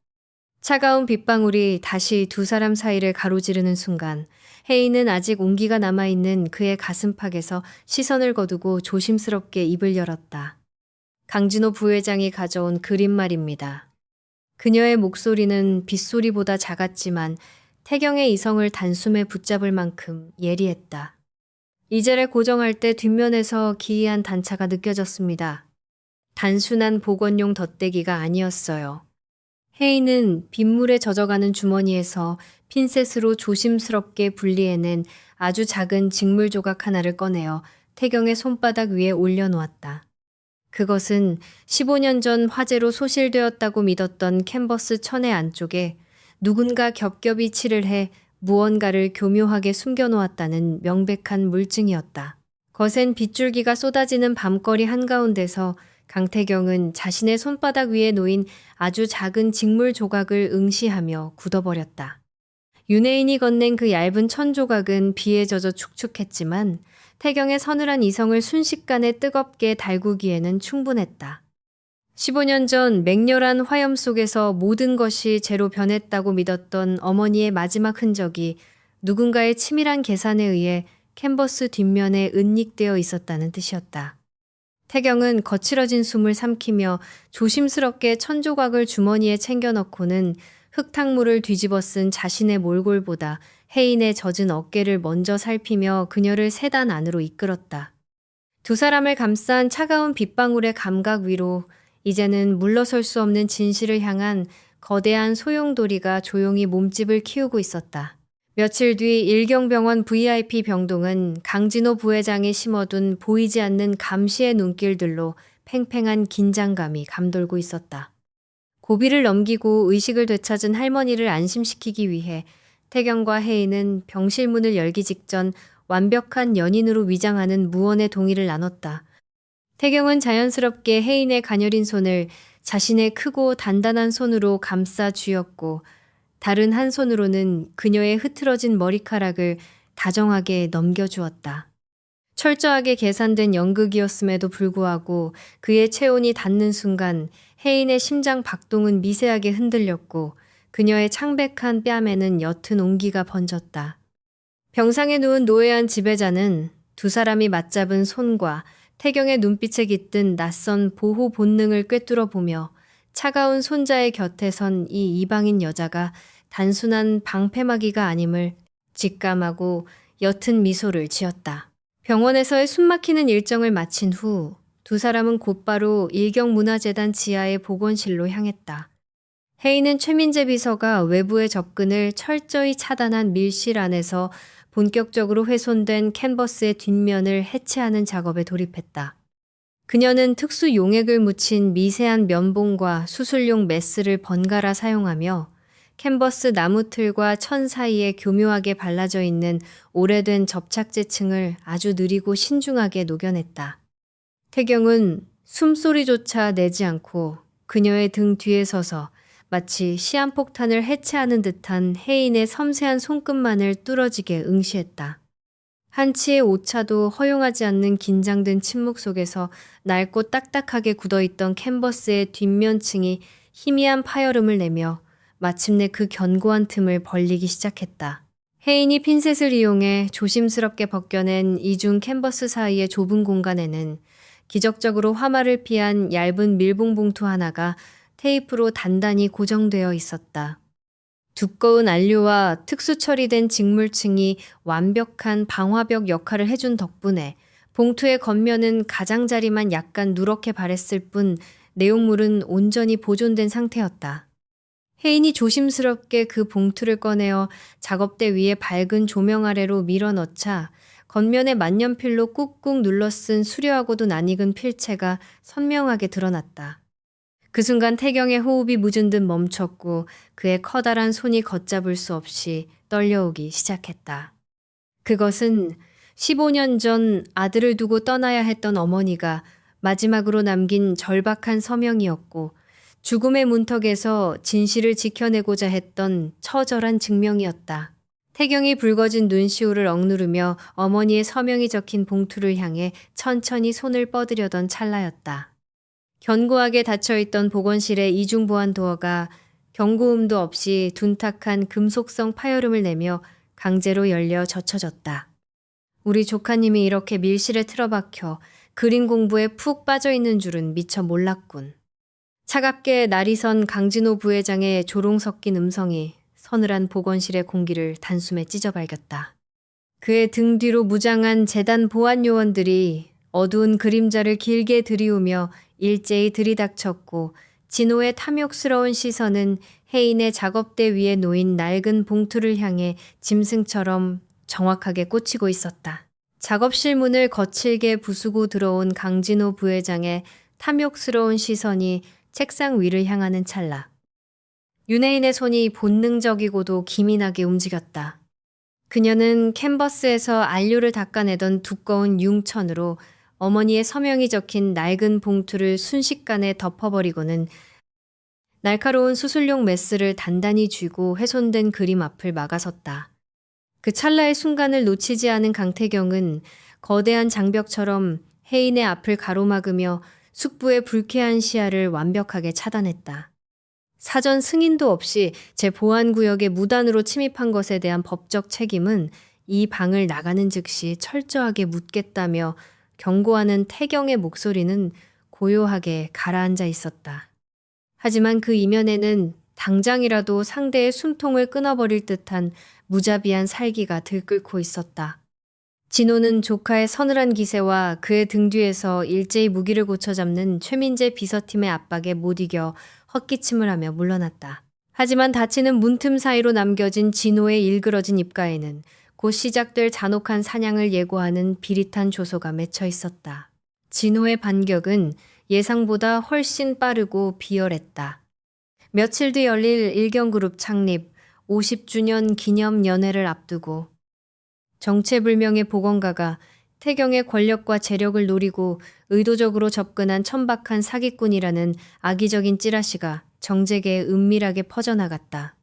차가운 빗방울이 다시 두 사람 사이를 가로지르는 순간 혜인은 아직 온기가 남아있는 그의 가슴팍에서 시선을 거두고 조심스럽게 입을 열었다. 강진호 부회장이 가져온 그림말입니다. 그녀의 목소리는 빗소리보다 작았지만 태경의 이성을 단숨에 붙잡을 만큼 예리했다. 이젤에 고정할 때 뒷면에서 기이한 단차가 느껴졌습니다. 단순한 복원용 덧대기가 아니었어요. 혜인은 빗물에 젖어가는 주머니에서 핀셋으로 조심스럽게 분리해낸 아주 작은 직물 조각 하나를 꺼내어 태경의 손바닥 위에 올려놓았다. 그것은 15년 전 화재로 소실되었다고 믿었던 캔버스 천의 안쪽에 누군가 겹겹이 칠을 해 무언가를 교묘하게 숨겨놓았다는 명백한 물증이었다. 거센 빗줄기가 쏟아지는 밤거리 한가운데서 강태경은 자신의 손바닥 위에 놓인 아주 작은 직물 조각을 응시하며 굳어버렸다. 윤혜인이 건넨 그 얇은 천 조각은 비에 젖어 축축했지만 태경의 서늘한 이성을 순식간에 뜨겁게 달구기에는 충분했다. 15년 전 맹렬한 화염 속에서 모든 것이 재로 변했다고 믿었던 어머니의 마지막 흔적이 누군가의 치밀한 계산에 의해 캔버스 뒷면에 은닉되어 있었다는 뜻이었다. 태경은 거칠어진 숨을 삼키며 조심스럽게 천조각을 주머니에 챙겨 넣고는 흙탕물을 뒤집어 쓴 자신의 몰골보다 혜인의 젖은 어깨를 먼저 살피며 그녀를 세단 안으로 이끌었다. 두 사람을 감싼 차가운 빗방울의 감각 위로 이제는 물러설 수 없는 진실을 향한 거대한 소용돌이가 조용히 몸집을 키우고 있었다. 며칠 뒤 일경병원 VIP 병동은 강진호 부회장이 심어둔 보이지 않는 감시의 눈길들로 팽팽한 긴장감이 감돌고 있었다. 고비를 넘기고 의식을 되찾은 할머니를 안심시키기 위해 태경과 혜인은 병실 문을 열기 직전 완벽한 연인으로 위장하는 무언의 동의를 나눴다. 태경은 자연스럽게 혜인의 가녀린 손을 자신의 크고 단단한 손으로 감싸 쥐었고 다른 한 손으로는 그녀의 흐트러진 머리카락을 다정하게 넘겨주었다. 철저하게 계산된 연극이었음에도 불구하고 그의 체온이 닿는 순간 혜인의 심장 박동은 미세하게 흔들렸고 그녀의 창백한 뺨에는 옅은 온기가 번졌다. 병상에 누운 노예한 지배자는 두 사람이 맞잡은 손과 태경의 눈빛에 깃든 낯선 보호 본능을 꿰뚫어 보며 차가운 손자의 곁에 선 이 이방인 여자가 단순한 방패막이가 아님을 직감하고 옅은 미소를 지었다. 병원에서의 숨막히는 일정을 마친 후 두 사람은 곧바로 일경문화재단 지하의 보건실로 향했다. 혜인은 최민재 비서가 외부의 접근을 철저히 차단한 밀실 안에서 본격적으로 훼손된 캔버스의 뒷면을 해체하는 작업에 돌입했다. 그녀는 특수 용액을 묻힌 미세한 면봉과 수술용 메스를 번갈아 사용하며 캔버스 나무틀과 천 사이에 교묘하게 발라져 있는 오래된 접착제층을 아주 느리고 신중하게 녹여냈다. 태경은 숨소리조차 내지 않고 그녀의 등 뒤에 서서 마치 시한폭탄을 해체하는 듯한 혜인의 섬세한 손끝만을 뚫어지게 응시했다. 한치의 오차도 허용하지 않는 긴장된 침묵 속에서 낡고 딱딱하게 굳어있던 캔버스의 뒷면층이 희미한 파열음을 내며 마침내 그 견고한 틈을 벌리기 시작했다. 혜인이 핀셋을 이용해 조심스럽게 벗겨낸 이중 캔버스 사이의 좁은 공간에는 기적적으로 화마를 피한 얇은 밀봉 봉투 하나가 테이프로 단단히 고정되어 있었다. 두꺼운 안료와 특수 처리된 직물층이 완벽한 방화벽 역할을 해준 덕분에 봉투의 겉면은 가장자리만 약간 누렇게 바랬을 뿐 내용물은 온전히 보존된 상태였다. 혜인이 조심스럽게 그 봉투를 꺼내어 작업대 위에 밝은 조명 아래로 밀어 넣자 겉면에 만년필로 꾹꾹 눌러 쓴 수려하고도 낯익은 필체가 선명하게 드러났다. 그 순간 태경의 호흡이 묻은 듯 멈췄고 그의 커다란 손이 걷잡을 수 없이 떨려오기 시작했다. 그것은 15년 전 아들을 두고 떠나야 했던 어머니가 마지막으로 남긴 절박한 서명이었고 죽음의 문턱에서 진실을 지켜내고자 했던 처절한 증명이었다. 태경이 붉어진 눈시울을 억누르며 어머니의 서명이 적힌 봉투를 향해 천천히 손을 뻗으려던 찰나였다. 견고하게 닫혀있던 보건실의 이중보안 도어가 경고음도 없이 둔탁한 금속성 파열음을 내며 강제로 열려 젖혀졌다. 우리 조카님이 이렇게 밀실에 틀어박혀 그림 공부에 푹 빠져있는 줄은 미처 몰랐군. 차갑게 날이 선 강진호 부회장의 조롱 섞인 음성이 서늘한 보건실의 공기를 단숨에 찢어발겼다. 그의 등 뒤로 무장한 재단 보안 요원들이 어두운 그림자를 길게 들이우며 일제히 들이닥쳤고 진호의 탐욕스러운 시선은 혜인의 작업대 위에 놓인 낡은 봉투를 향해 짐승처럼 정확하게 꽂히고 있었다. 작업실 문을 거칠게 부수고 들어온 강진호 부회장의 탐욕스러운 시선이 책상 위를 향하는 찰나. 윤혜인의 손이 본능적이고도 기민하게 움직였다. 그녀는 캔버스에서 안료를 닦아내던 두꺼운 융천으로 어머니의 서명이 적힌 낡은 봉투를 순식간에 덮어버리고는 날카로운 수술용 메스를 단단히 쥐고 훼손된 그림 앞을 막아섰다. 그 찰나의 순간을 놓치지 않은 강태경은 거대한 장벽처럼 혜인의 앞을 가로막으며 숙부의 불쾌한 시야를 완벽하게 차단했다. 사전 승인도 없이 제 보안구역에 무단으로 침입한 것에 대한 법적 책임은 이 방을 나가는 즉시 철저하게 묻겠다며 경고하는 태경의 목소리는 고요하게 가라앉아 있었다. 하지만 그 이면에는 당장이라도 상대의 숨통을 끊어버릴 듯한 무자비한 살기가 들끓고 있었다. 진호는 조카의 서늘한 기세와 그의 등 뒤에서 일제히 무기를 고쳐잡는 최민재 비서팀의 압박에 못 이겨 헛기침을 하며 물러났다. 하지만 닫히는 문틈 사이로 남겨진 진호의 일그러진 입가에는 곧 시작될 잔혹한 사냥을 예고하는 비릿한 조소가 맺혀 있었다. 진호의 반격은 예상보다 훨씬 빠르고 비열했다. 며칠 뒤 열릴 일경그룹 창립 50주년 기념 연회를 앞두고 정체불명의 보건가가 태경의 권력과 재력을 노리고 의도적으로 접근한 천박한 사기꾼이라는 악의적인 찌라시가 정재계에 은밀하게 퍼져나갔다.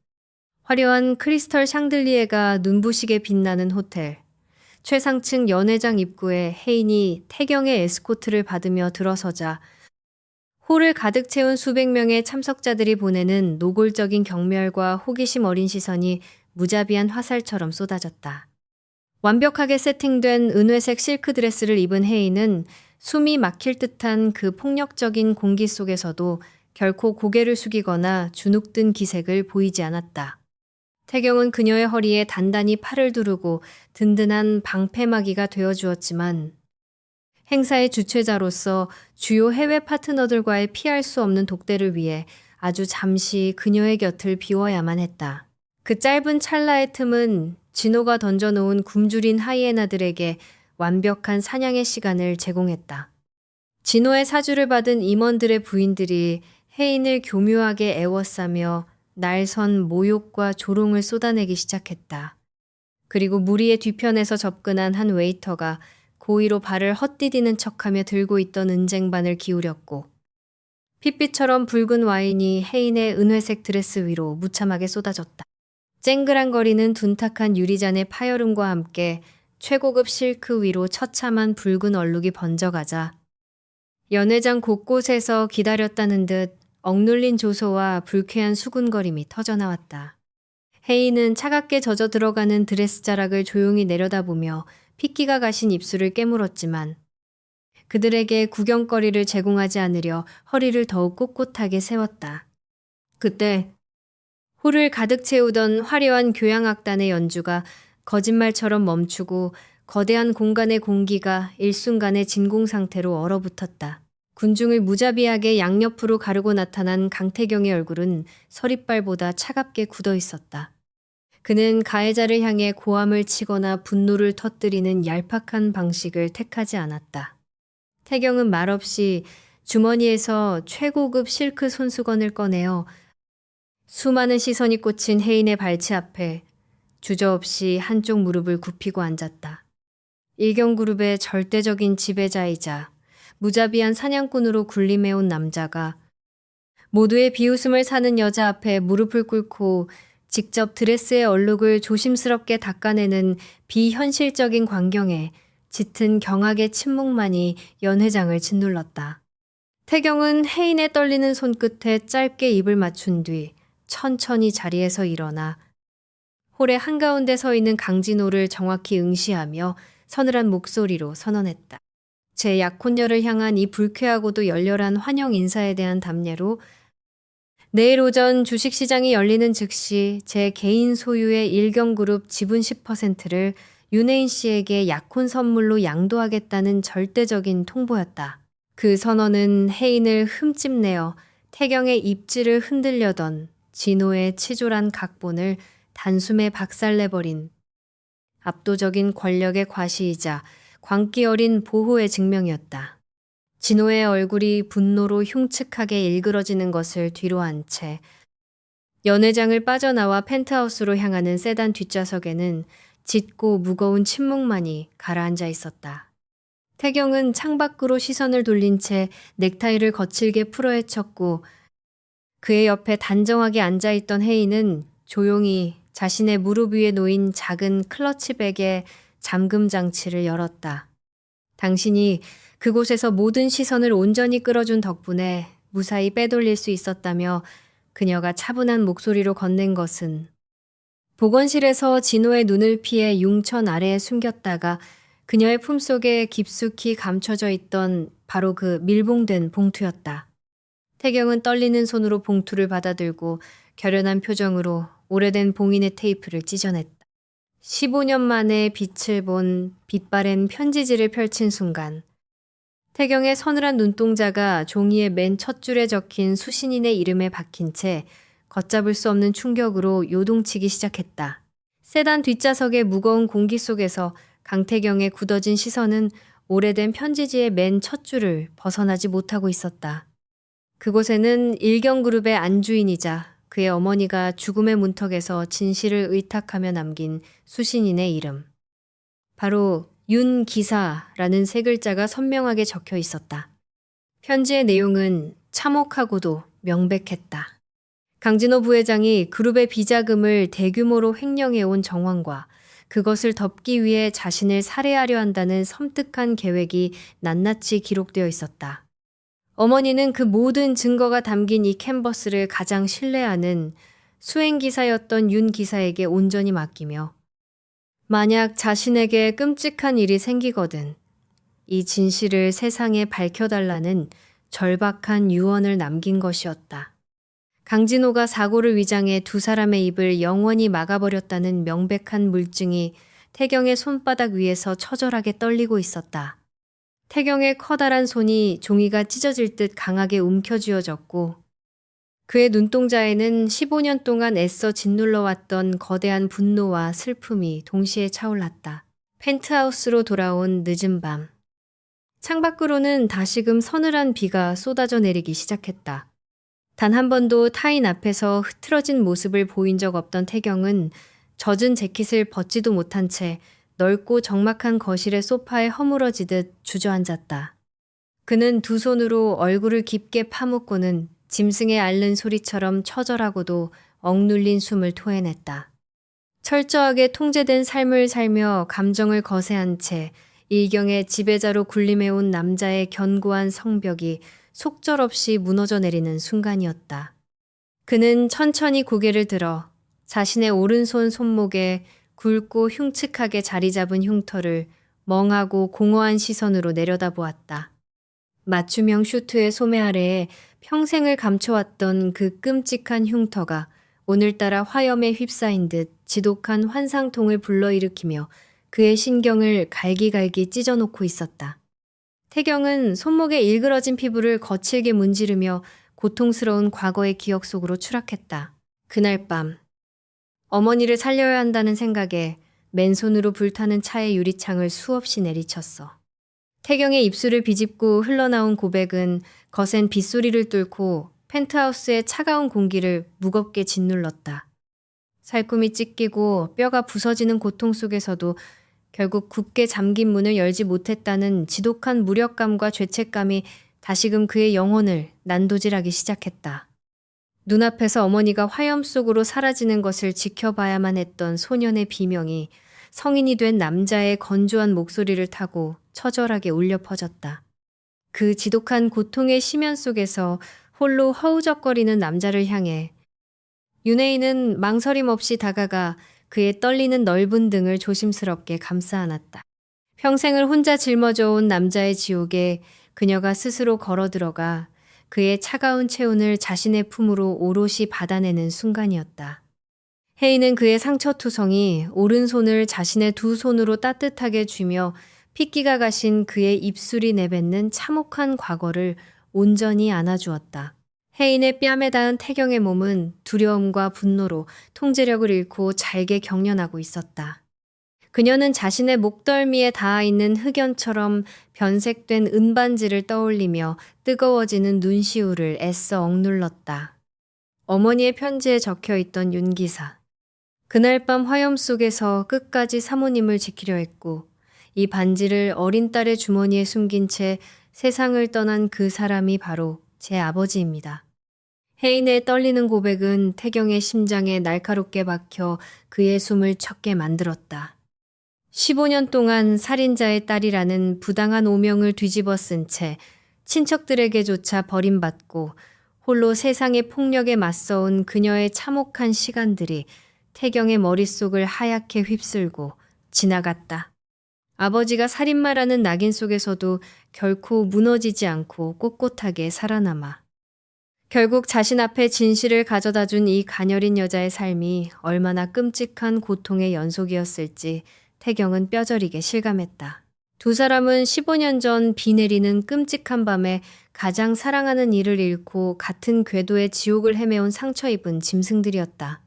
화려한 크리스털 샹들리에가 눈부시게 빛나는 호텔. 최상층 연회장 입구에 혜인이 태경의 에스코트를 받으며 들어서자 홀을 가득 채운 수백 명의 참석자들이 보내는 노골적인 경멸과 호기심 어린 시선이 무자비한 화살처럼 쏟아졌다. 완벽하게 세팅된 은회색 실크 드레스를 입은 혜인은 숨이 막힐 듯한 그 폭력적인 공기 속에서도 결코 고개를 숙이거나 주눅든 기색을 보이지 않았다. 태경은 그녀의 허리에 단단히 팔을 두르고 든든한 방패막이가 되어주었지만 행사의 주최자로서 주요 해외 파트너들과의 피할 수 없는 독대를 위해 아주 잠시 그녀의 곁을 비워야만 했다. 그 짧은 찰나의 틈은 진호가 던져놓은 굶주린 하이에나들에게 완벽한 사냥의 시간을 제공했다. 진호의 사주를 받은 임원들의 부인들이 혜인을 교묘하게 애워싸며 날선 모욕과 조롱을 쏟아내기 시작했다. 그리고 무리의 뒤편에서 접근한 한 웨이터가 고의로 발을 헛디디는 척하며 들고 있던 은쟁반을 기울였고 핏빛처럼 붉은 와인이 혜인의 은회색 드레스 위로 무참하게 쏟아졌다. 쨍그랑거리는 둔탁한 유리잔의 파여름과 함께 최고급 실크 위로 처참한 붉은 얼룩이 번져가자 연회장 곳곳에서 기다렸다는 듯 억눌린 조소와 불쾌한 수군거림이 터져나왔다. 혜인은 차갑게 젖어 들어가는 드레스 자락을 조용히 내려다보며 핏기가 가신 입술을 깨물었지만 그들에게 구경거리를 제공하지 않으려 허리를 더욱 꼿꼿하게 세웠다. 그때 홀을 가득 채우던 화려한 교향악단의 연주가 거짓말처럼 멈추고 거대한 공간의 공기가 일순간에 진공 상태로 얼어붙었다. 군중을 무자비하게 양옆으로 가르고 나타난 강태경의 얼굴은 서릿발보다 차갑게 굳어 있었다. 그는 가해자를 향해 고함을 치거나 분노를 터뜨리는 얄팍한 방식을 택하지 않았다. 태경은 말없이 주머니에서 최고급 실크 손수건을 꺼내어 수많은 시선이 꽂힌 혜인의 발치 앞에 주저없이 한쪽 무릎을 굽히고 앉았다. 일경그룹의 절대적인 지배자이자 무자비한 사냥꾼으로 군림해온 남자가 모두의 비웃음을 사는 여자 앞에 무릎을 꿇고 직접 드레스의 얼룩을 조심스럽게 닦아내는 비현실적인 광경에 짙은 경악의 침묵만이 연회장을 짓눌렀다. 태경은 혜인의 떨리는 손끝에 짧게 입을 맞춘 뒤 천천히 자리에서 일어나 홀의 한가운데 서 있는 강진호를 정확히 응시하며 서늘한 목소리로 선언했다. 제 약혼녀를 향한 이 불쾌하고도 열렬한 환영 인사에 대한 답례로 내일 오전 주식시장이 열리는 즉시 제 개인 소유의 일경그룹 지분 10%를 윤혜인 씨에게 약혼 선물로 양도하겠다는 절대적인 통보였다. 그 선언은 혜인을 흠집내어 태경의 입지를 흔들려던 진호의 치졸한 각본을 단숨에 박살내버린 압도적인 권력의 과시이자 광기 어린 보호의 증명이었다. 진호의 얼굴이 분노로 흉측하게 일그러지는 것을 뒤로 한 채 연회장을 빠져나와 펜트하우스로 향하는 세단 뒷좌석에는 짙고 무거운 침묵만이 가라앉아 있었다. 태경은 창밖으로 시선을 돌린 채 넥타이를 거칠게 풀어헤쳤고 그의 옆에 단정하게 앉아있던 혜인은 조용히 자신의 무릎 위에 놓인 작은 클러치백의 잠금 장치를 열었다. 당신이 그곳에서 모든 시선을 온전히 끌어준 덕분에 무사히 빼돌릴 수 있었다며 그녀가 차분한 목소리로 건넨 것은 보건실에서 진호의 눈을 피해 융천 아래에 숨겼다가 그녀의 품속에 깊숙이 감춰져 있던 바로 그 밀봉된 봉투였다. 태경은 떨리는 손으로 봉투를 받아들고 결연한 표정으로 오래된 봉인의 테이프를 찢어냈다. 15년 만에 빛을 본 빛바랜 편지지를 펼친 순간 태경의 서늘한 눈동자가 종이의 맨 첫 줄에 적힌 수신인의 이름에 박힌 채 걷잡을 수 없는 충격으로 요동치기 시작했다. 세단 뒷좌석의 무거운 공기 속에서 강태경의 굳어진 시선은 오래된 편지지의 맨 첫 줄을 벗어나지 못하고 있었다. 그곳에는 일경그룹의 안주인이자 그의 어머니가 죽음의 문턱에서 진실을 의탁하며 남긴 수신인의 이름. 바로 윤 기사라는 세 글자가 선명하게 적혀 있었다. 편지의 내용은 참혹하고도 명백했다. 강진호 부회장이 그룹의 비자금을 대규모로 횡령해온 정황과 그것을 덮기 위해 자신을 살해하려 한다는 섬뜩한 계획이 낱낱이 기록되어 있었다. 어머니는 그 모든 증거가 담긴 이 캔버스를 가장 신뢰하는 수행기사였던 윤 기사에게 온전히 맡기며 만약 자신에게 끔찍한 일이 생기거든 이 진실을 세상에 밝혀달라는 절박한 유언을 남긴 것이었다. 강진호가 사고를 위장해 두 사람의 입을 영원히 막아버렸다는 명백한 물증이 태경의 손바닥 위에서 처절하게 떨리고 있었다. 태경의 커다란 손이 종이가 찢어질 듯 강하게 움켜쥐어졌고 그의 눈동자에는 15년 동안 애써 짓눌러왔던 거대한 분노와 슬픔이 동시에 차올랐다. 펜트하우스로 돌아온 늦은 밤. 창밖으로는 다시금 서늘한 비가 쏟아져 내리기 시작했다. 단 한 번도 타인 앞에서 흐트러진 모습을 보인 적 없던 태경은 젖은 재킷을 벗지도 못한 채 넓고 적막한 거실의 소파에 허물어지듯 주저앉았다. 그는 두 손으로 얼굴을 깊게 파묻고는 짐승의 앓는 소리처럼 처절하고도 억눌린 숨을 토해냈다. 철저하게 통제된 삶을 살며 감정을 거세한 채 일경의 지배자로 군림해온 남자의 견고한 성벽이 속절없이 무너져 내리는 순간이었다. 그는 천천히 고개를 들어 자신의 오른손 손목에 굵고 흉측하게 자리 잡은 흉터를 멍하고 공허한 시선으로 내려다보았다. 맞춤형 슈트의 소매 아래에 평생을 감춰왔던 그 끔찍한 흉터가 오늘따라 화염에 휩싸인 듯 지독한 환상통을 불러일으키며 그의 신경을 갈기갈기 찢어놓고 있었다. 태경은 손목의 일그러진 피부를 거칠게 문지르며 고통스러운 과거의 기억 속으로 추락했다. 그날 밤 어머니를 살려야 한다는 생각에 맨손으로 불타는 차의 유리창을 수없이 내리쳤어. 태경의 입술을 비집고 흘러나온 고백은 거센 빗소리를 뚫고 펜트하우스의 차가운 공기를 무겁게 짓눌렀다. 살꿈이 찢기고 뼈가 부서지는 고통 속에서도 결국 굳게 잠긴 문을 열지 못했다는 지독한 무력감과 죄책감이 다시금 그의 영혼을 난도질하기 시작했다. 눈앞에서 어머니가 화염 속으로 사라지는 것을 지켜봐야만 했던 소년의 비명이 성인이 된 남자의 건조한 목소리를 타고 처절하게 울려 퍼졌다. 그 지독한 고통의 심연 속에서 홀로 허우적거리는 남자를 향해 윤혜인은 망설임 없이 다가가 그의 떨리는 넓은 등을 조심스럽게 감싸 안았다. 평생을 혼자 짊어져온 남자의 지옥에 그녀가 스스로 걸어 들어가 그의 차가운 체온을 자신의 품으로 오롯이 받아내는 순간이었다. 혜인은 그의 상처투성이 오른손을 자신의 두 손으로 따뜻하게 쥐며 핏기가 가신 그의 입술이 내뱉는 참혹한 과거를 온전히 안아주었다. 혜인의 뺨에 닿은 태경의 몸은 두려움과 분노로 통제력을 잃고 잘게 경련하고 있었다. 그녀는 자신의 목덜미에 닿아 있는 흑연처럼 변색된 은반지를 떠올리며 뜨거워지는 눈시울을 애써 억눌렀다. 어머니의 편지에 적혀있던 윤기사. 그날 밤 화염 속에서 끝까지 사모님을 지키려 했고 이 반지를 어린 딸의 주머니에 숨긴 채 세상을 떠난 그 사람이 바로 제 아버지입니다. 혜인의 떨리는 고백은 태경의 심장에 날카롭게 박혀 그의 숨을 척게 만들었다. 15년 동안 살인자의 딸이라는 부당한 오명을 뒤집어 쓴 채 친척들에게조차 버림받고 홀로 세상의 폭력에 맞서온 그녀의 참혹한 시간들이 태경의 머릿속을 하얗게 휩쓸고 지나갔다. 아버지가 살인마라는 낙인 속에서도 결코 무너지지 않고 꼿꼿하게 살아남아 결국 자신 앞에 진실을 가져다 준 이 가녀린 여자의 삶이 얼마나 끔찍한 고통의 연속이었을지 태경은 뼈저리게 실감했다. 두 사람은 15년 전 비 내리는 끔찍한 밤에 가장 사랑하는 이를 잃고 같은 궤도의 지옥을 헤매온 상처 입은 짐승들이었다.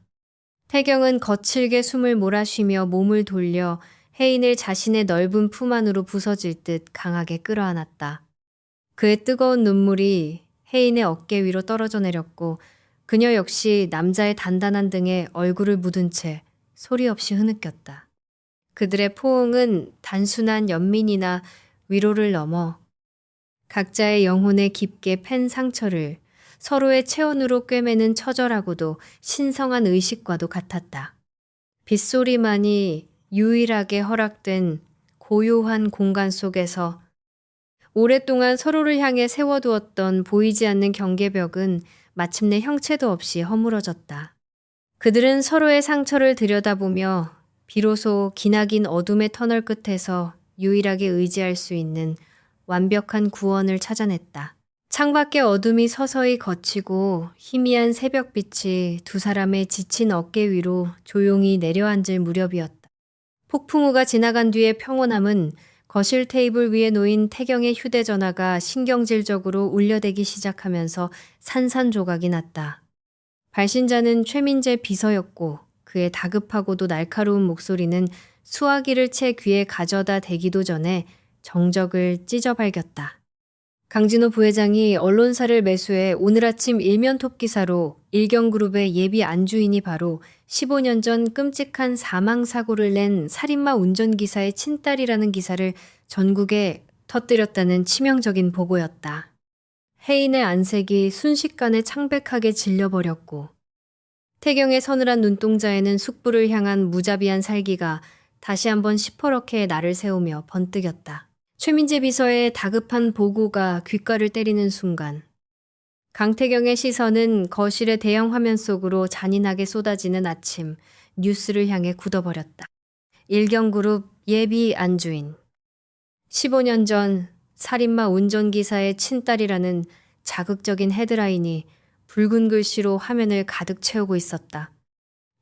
태경은 거칠게 숨을 몰아쉬며 몸을 돌려 혜인을 자신의 넓은 품 안으로 부서질 듯 강하게 끌어안았다. 그의 뜨거운 눈물이 혜인의 어깨 위로 떨어져 내렸고 그녀 역시 남자의 단단한 등에 얼굴을 묻은 채 소리 없이 흐느꼈다. 그들의 포옹은 단순한 연민이나 위로를 넘어 각자의 영혼에 깊게 팬 상처를 서로의 체온으로 꿰매는 처절하고도 신성한 의식과도 같았다. 빗소리만이 유일하게 허락된 고요한 공간 속에서 오랫동안 서로를 향해 세워두었던 보이지 않는 경계벽은 마침내 형체도 없이 허물어졌다. 그들은 서로의 상처를 들여다보며 비로소 기나긴 어둠의 터널 끝에서 유일하게 의지할 수 있는 완벽한 구원을 찾아냈다. 창밖의 어둠이 서서히 걷히고 희미한 새벽빛이 두 사람의 지친 어깨 위로 조용히 내려앉을 무렵이었다. 폭풍우가 지나간 뒤의 평온함은 거실 테이블 위에 놓인 태경의 휴대전화가 신경질적으로 울려대기 시작하면서 산산조각이 났다. 발신자는 최민재 비서였고 그의 다급하고도 날카로운 목소리는 수화기를 채 귀에 가져다 대기도 전에 정적을 찢어발겼다. 강진호 부회장이 언론사를 매수해 오늘 아침 일면 톱 기사로 일경그룹의 예비 안주인이 바로 15년 전 끔찍한 사망사고를 낸 살인마 운전기사의 친딸이라는 기사를 전국에 터뜨렸다는 치명적인 보고였다. 해인의 안색이 순식간에 창백하게 질려버렸고 태경의 서늘한 눈동자에는 숙부를 향한 무자비한 살기가 다시 한번 시퍼렇게 날을 세우며 번뜩였다. 최민재 비서의 다급한 보고가 귓가를 때리는 순간 강태경의 시선은 거실의 대형 화면 속으로 잔인하게 쏟아지는 아침 뉴스를 향해 굳어버렸다. 일경그룹 예비 안주인 15년 전 살인마 운전기사의 친딸이라는 자극적인 헤드라인이 붉은 글씨로 화면을 가득 채우고 있었다.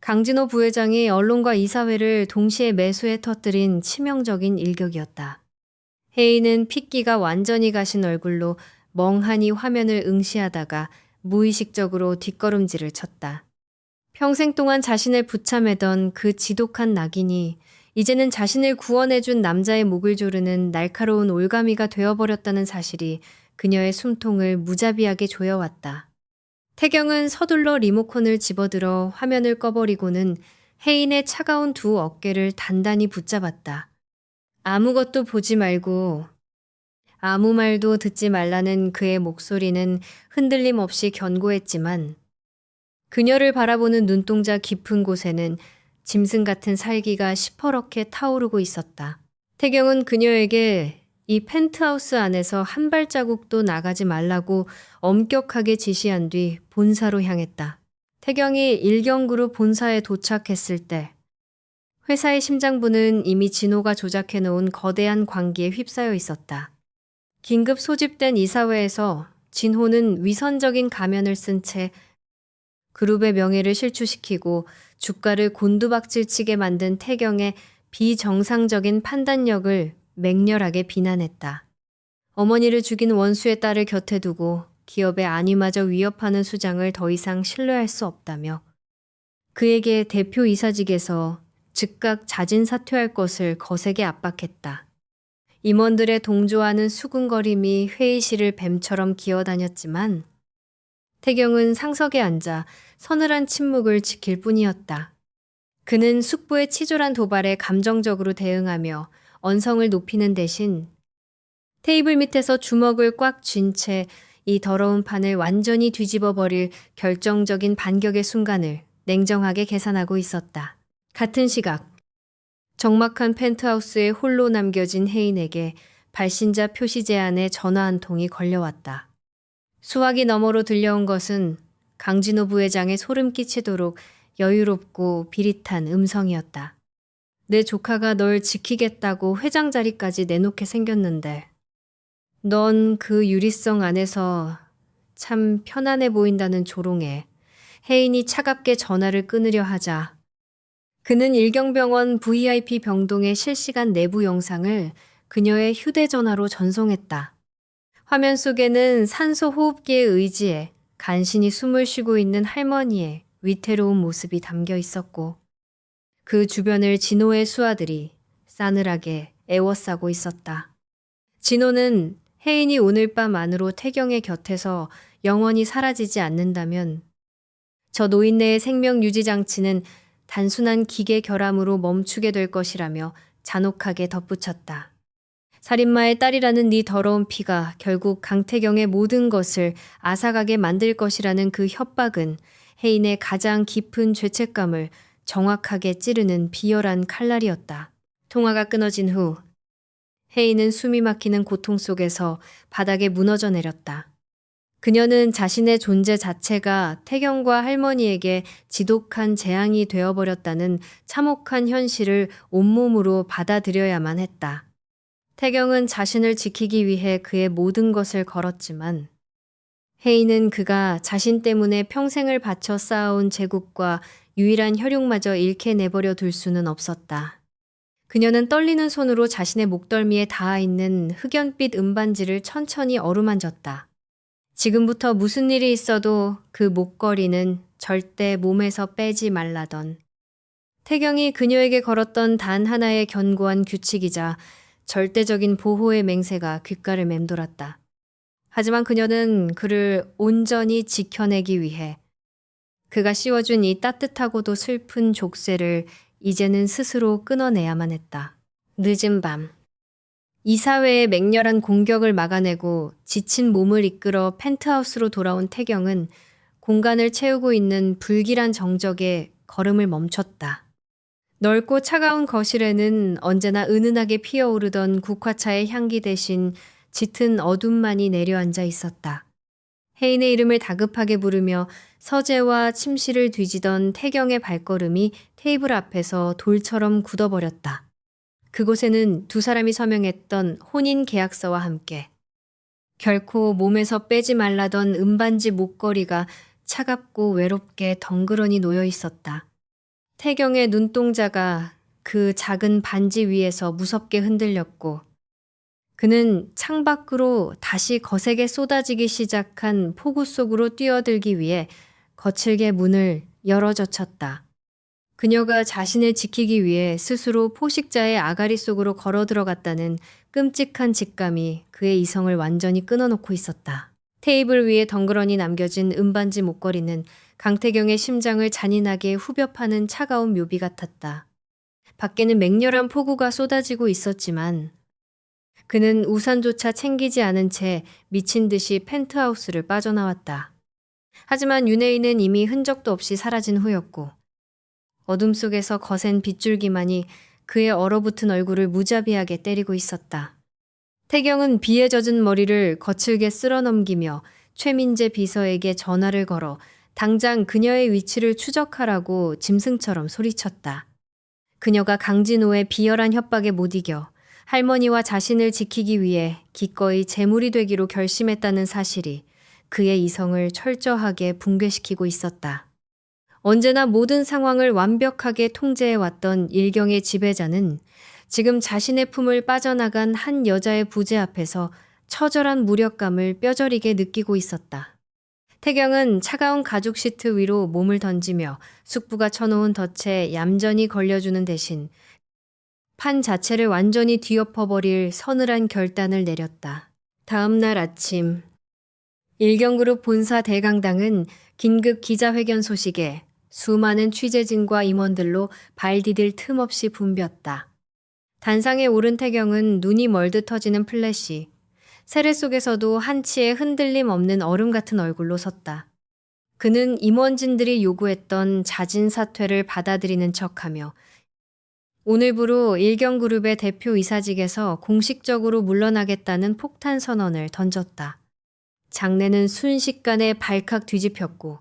강진호 부회장이 언론과 이사회를 동시에 매수해 터뜨린 치명적인 일격이었다. 혜인은 핏기가 완전히 가신 얼굴로 멍하니 화면을 응시하다가 무의식적으로 뒷걸음질을 쳤다. 평생 동안 자신을 붙잡매던 그 지독한 낙인이 이제는 자신을 구원해준 남자의 목을 조르는 날카로운 올가미가 되어버렸다는 사실이 그녀의 숨통을 무자비하게 조여왔다. 태경은 서둘러 리모컨을 집어들어 화면을 꺼버리고는 혜인의 차가운 두 어깨를 단단히 붙잡았다. 아무것도 보지 말고 아무 말도 듣지 말라는 그의 목소리는 흔들림 없이 견고했지만 그녀를 바라보는 눈동자 깊은 곳에는 짐승 같은 살기가 시퍼렇게 타오르고 있었다. 태경은 그녀에게 이 펜트하우스 안에서 한 발자국도 나가지 말라고 엄격하게 지시한 뒤 본사로 향했다. 태경이 일경그룹 본사에 도착했을 때 회사의 심장부는 이미 진호가 조작해놓은 거대한 광기에 휩싸여 있었다. 긴급 소집된 이사회에서 진호는 위선적인 가면을 쓴 채 그룹의 명예를 실추시키고 주가를 곤두박질치게 만든 태경의 비정상적인 판단력을 맹렬하게 비난했다. 어머니를 죽인 원수의 딸을 곁에 두고 기업의 안위마저 위협하는 수장을 더 이상 신뢰할 수 없다며 그에게 대표 이사직에서 즉각 자진 사퇴할 것을 거세게 압박했다. 임원들의 동조하는 수군거림이 회의실을 뱀처럼 기어다녔지만 태경은 상석에 앉아 서늘한 침묵을 지킬 뿐이었다. 그는 숙부의 치졸한 도발에 감정적으로 대응하며 언성을 높이는 대신 테이블 밑에서 주먹을 꽉 쥔 채 이 더러운 판을 완전히 뒤집어 버릴 결정적인 반격의 순간을 냉정하게 계산하고 있었다. 같은 시각 적막한 펜트하우스에 홀로 남겨진 혜인에게 발신자 표시 제안의 전화 한 통이 걸려왔다. 수화기 너머로 들려온 것은 강진호 부회장의 소름 끼치도록 여유롭고 비릿한 음성이었다. 내 조카가 널 지키겠다고 회장 자리까지 내놓게 생겼는데 넌 그 유리성 안에서 참 편안해 보인다는 조롱에 혜인이 차갑게 전화를 끊으려 하자 그는 일경병원 VIP 병동의 실시간 내부 영상을 그녀의 휴대전화로 전송했다. 화면 속에는 산소 호흡기에 의지해 간신히 숨을 쉬고 있는 할머니의 위태로운 모습이 담겨 있었고 그 주변을 진호의 수하들이 싸늘하게 애워싸고 있었다. 진호는 혜인이 오늘 밤 안으로 태경의 곁에서 영원히 사라지지 않는다면 저 노인네의 생명 유지 장치는 단순한 기계 결함으로 멈추게 될 것이라며 잔혹하게 덧붙였다. 살인마의 딸이라는 네 더러운 피가 결국 강태경의 모든 것을 앗아가게 만들 것이라는 그 협박은 혜인의 가장 깊은 죄책감을 정확하게 찌르는 비열한 칼날이었다. 통화가 끊어진 후 혜인은 숨이 막히는 고통 속에서 바닥에 무너져 내렸다. 그녀는 자신의 존재 자체가 태경과 할머니에게 지독한 재앙이 되어버렸다는 참혹한 현실을 온몸으로 받아들여야만 했다. 태경은 자신을 지키기 위해 그의 모든 것을 걸었지만 혜인은 그가 자신 때문에 평생을 바쳐 쌓아온 제국과 유일한 혈육마저 잃게 내버려 둘 수는 없었다. 그녀는 떨리는 손으로 자신의 목덜미에 닿아 있는 흑연빛 은반지를 천천히 어루만졌다. 지금부터 무슨 일이 있어도 그 목걸이는 절대 몸에서 빼지 말라던 태경이 그녀에게 걸었던 단 하나의 견고한 규칙이자 절대적인 보호의 맹세가 귓가를 맴돌았다. 하지만 그녀는 그를 온전히 지켜내기 위해 그가 씌워준 이 따뜻하고도 슬픈 족쇄를 이제는 스스로 끊어내야만 했다. 늦은 밤. 이사회의 맹렬한 공격을 막아내고 지친 몸을 이끌어 펜트하우스로 돌아온 태경은 공간을 채우고 있는 불길한 정적에 걸음을 멈췄다. 넓고 차가운 거실에는 언제나 은은하게 피어오르던 국화차의 향기 대신 짙은 어둠만이 내려앉아 있었다. 혜인의 이름을 다급하게 부르며 서재와 침실을 뒤지던 태경의 발걸음이 테이블 앞에서 돌처럼 굳어버렸다. 그곳에는 두 사람이 서명했던 혼인 계약서와 함께 결코 몸에서 빼지 말라던 은반지 목걸이가 차갑고 외롭게 덩그러니 놓여 있었다. 태경의 눈동자가 그 작은 반지 위에서 무섭게 흔들렸고 그는 창밖으로 다시 거세게 쏟아지기 시작한 폭우 속으로 뛰어들기 위해 거칠게 문을 열어젖혔다. 그녀가 자신을 지키기 위해 스스로 포식자의 아가리 속으로 걸어 들어갔다는 끔찍한 직감이 그의 이성을 완전히 끊어놓고 있었다. 테이블 위에 덩그러니 남겨진 은반지 목걸이는 강태경의 심장을 잔인하게 후벼 파는 차가운 묘비 같았다. 밖에는 맹렬한 폭우가 쏟아지고 있었지만 그는 우산조차 챙기지 않은 채 미친 듯이 펜트하우스를 빠져나왔다. 하지만 윤혜인은 이미 흔적도 없이 사라진 후였고 어둠 속에서 거센 빗줄기만이 그의 얼어붙은 얼굴을 무자비하게 때리고 있었다. 태경은 비에 젖은 머리를 거칠게 쓸어넘기며 최민재 비서에게 전화를 걸어 당장 그녀의 위치를 추적하라고 짐승처럼 소리쳤다. 그녀가 강진호의 비열한 협박에 못 이겨 할머니와 자신을 지키기 위해 기꺼이 제물이 되기로 결심했다는 사실이 그의 이성을 철저하게 붕괴시키고 있었다. 언제나 모든 상황을 완벽하게 통제해왔던 일경의 지배자는 지금 자신의 품을 빠져나간 한 여자의 부재 앞에서 처절한 무력감을 뼈저리게 느끼고 있었다. 태경은 차가운 가죽 시트 위로 몸을 던지며 숙부가 쳐놓은 덫에 얌전히 걸려주는 대신 판 자체를 완전히 뒤엎어버릴 서늘한 결단을 내렸다. 다음 날 아침 일경그룹 본사 대강당은 긴급 기자회견 소식에 수많은 취재진과 임원들로 발 디딜 틈 없이 붐볐다. 단상에 오른 태경은 눈이 멀듯 터지는 플래시, 세례 속에서도 한치의 흔들림 없는 얼음 같은 얼굴로 섰다. 그는 임원진들이 요구했던 자진 사퇴를 받아들이는 척하며 오늘부로 일경그룹의 대표 이사직에서 공식적으로 물러나겠다는 폭탄 선언을 던졌다. 장내는 순식간에 발칵 뒤집혔고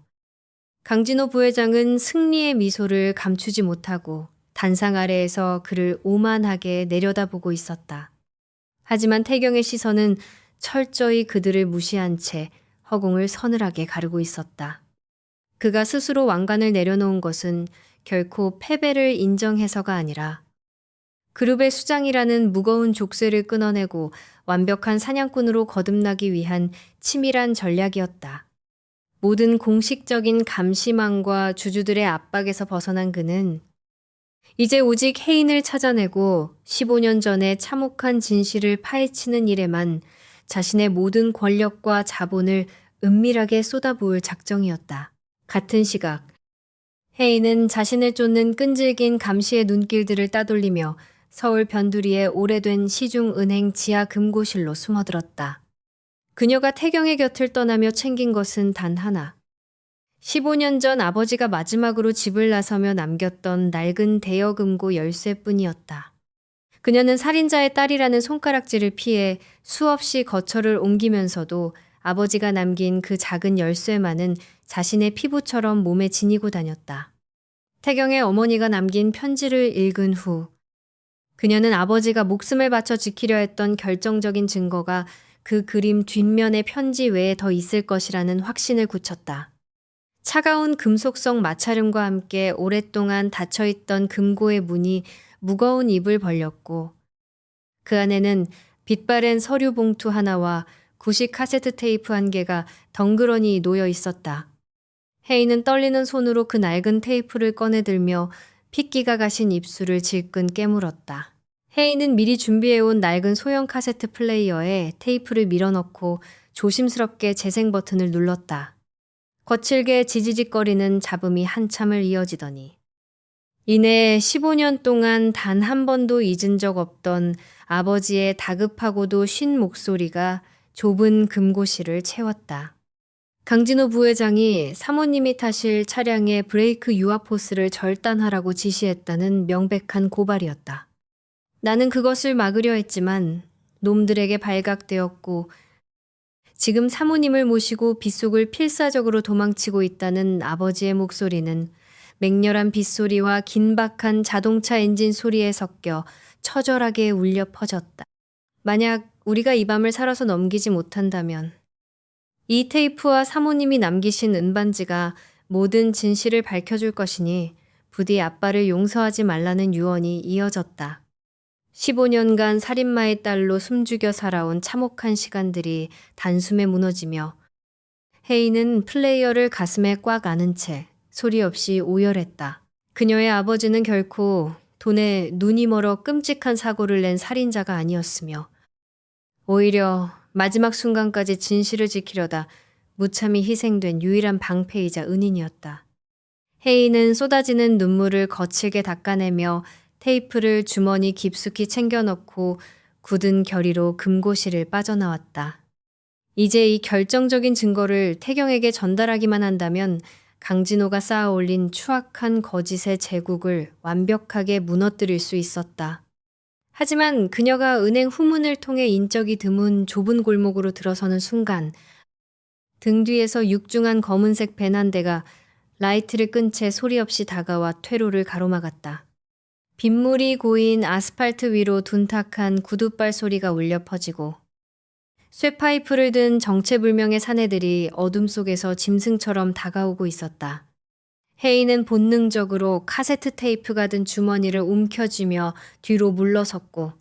강진호 부회장은 승리의 미소를 감추지 못하고 단상 아래에서 그를 오만하게 내려다보고 있었다. 하지만 태경의 시선은 철저히 그들을 무시한 채 허공을 서늘하게 가르고 있었다. 그가 스스로 왕관을 내려놓은 것은 결코 패배를 인정해서가 아니라 그룹의 수장이라는 무거운 족쇄를 끊어내고 완벽한 사냥꾼으로 거듭나기 위한 치밀한 전략이었다. 모든 공식적인 감시망과 주주들의 압박에서 벗어난 그는 이제 오직 혜인을 찾아내고 15년 전의 참혹한 진실을 파헤치는 일에만 자신의 모든 권력과 자본을 은밀하게 쏟아부을 작정이었다. 같은 시각 혜인은 자신을 쫓는 끈질긴 감시의 눈길들을 따돌리며 서울 변두리의 오래된 시중은행 지하 금고실로 숨어들었다. 그녀가 태경의 곁을 떠나며 챙긴 것은 단 하나. 15년 전 아버지가 마지막으로 집을 나서며 남겼던 낡은 대여금고 열쇠뿐이었다. 그녀는 살인자의 딸이라는 손가락질을 피해 수없이 거처를 옮기면서도 아버지가 남긴 그 작은 열쇠만은 자신의 피부처럼 몸에 지니고 다녔다. 태경의 어머니가 남긴 편지를 읽은 후 그녀는 아버지가 목숨을 바쳐 지키려 했던 결정적인 증거가 그 그림 뒷면의 편지 외에 더 있을 것이라는 확신을 굳혔다. 차가운 금속성 마찰음과 함께 오랫동안 닫혀있던 금고의 문이 무거운 입을 벌렸고 그 안에는 빛바랜 서류 봉투 하나와 구식 카세트 테이프 한 개가 덩그러니 놓여 있었다. 혜인은 떨리는 손으로 그 낡은 테이프를 꺼내들며 핏기가 가신 입술을 질끈 깨물었다. 혜인은 미리 준비해온 낡은 소형 카세트 플레이어에 테이프를 밀어넣고 조심스럽게 재생 버튼을 눌렀다. 거칠게 지지직거리는 잡음이 한참을 이어지더니 이내 15년 동안 단 한 번도 잊은 적 없던 아버지의 다급하고도 쉰 목소리가 좁은 금고실을 채웠다. 강진호 부회장이 사모님이 타실 차량의 브레이크 유압 호스를 절단하라고 지시했다는 명백한 고발이었다. 나는 그것을 막으려 했지만 놈들에게 발각되었고 지금 사모님을 모시고 빗속을 필사적으로 도망치고 있다는 아버지의 목소리는 맹렬한 빗소리와 긴박한 자동차 엔진 소리에 섞여 처절하게 울려 퍼졌다. 만약 우리가 이 밤을 살아서 넘기지 못한다면 이 테이프와 사모님이 남기신 은반지가 모든 진실을 밝혀줄 것이니 부디 아빠를 용서하지 말라는 유언이 이어졌다. 15년간 살인마의 딸로 숨죽여 살아온 참혹한 시간들이 단숨에 무너지며 혜인은 플레이어를 가슴에 꽉 안은 채 소리 없이 오열했다. 그녀의 아버지는 결코 돈에 눈이 멀어 끔찍한 사고를 낸 살인자가 아니었으며 오히려 마지막 순간까지 진실을 지키려다 무참히 희생된 유일한 방패이자 은인이었다. 혜인은 쏟아지는 눈물을 거칠게 닦아내며 테이프를 주머니 깊숙이 챙겨 넣고 굳은 결의로 금고실을 빠져나왔다. 이제 이 결정적인 증거를 태경에게 전달하기만 한다면 강진호가 쌓아 올린 추악한 거짓의 제국을 완벽하게 무너뜨릴 수 있었다. 하지만 그녀가 은행 후문을 통해 인적이 드문 좁은 골목으로 들어서는 순간 등 뒤에서 육중한 검은색 벤 한 대가 라이트를 끈 채 소리 없이 다가와 퇴로를 가로막았다. 빗물이 고인 아스팔트 위로 둔탁한 구둣발 소리가 울려 퍼지고 쇠파이프를 든 정체불명의 사내들이 어둠 속에서 짐승처럼 다가오고 있었다. 혜인은 본능적으로 카세트 테이프가 든 주머니를 움켜쥐며 뒤로 물러섰고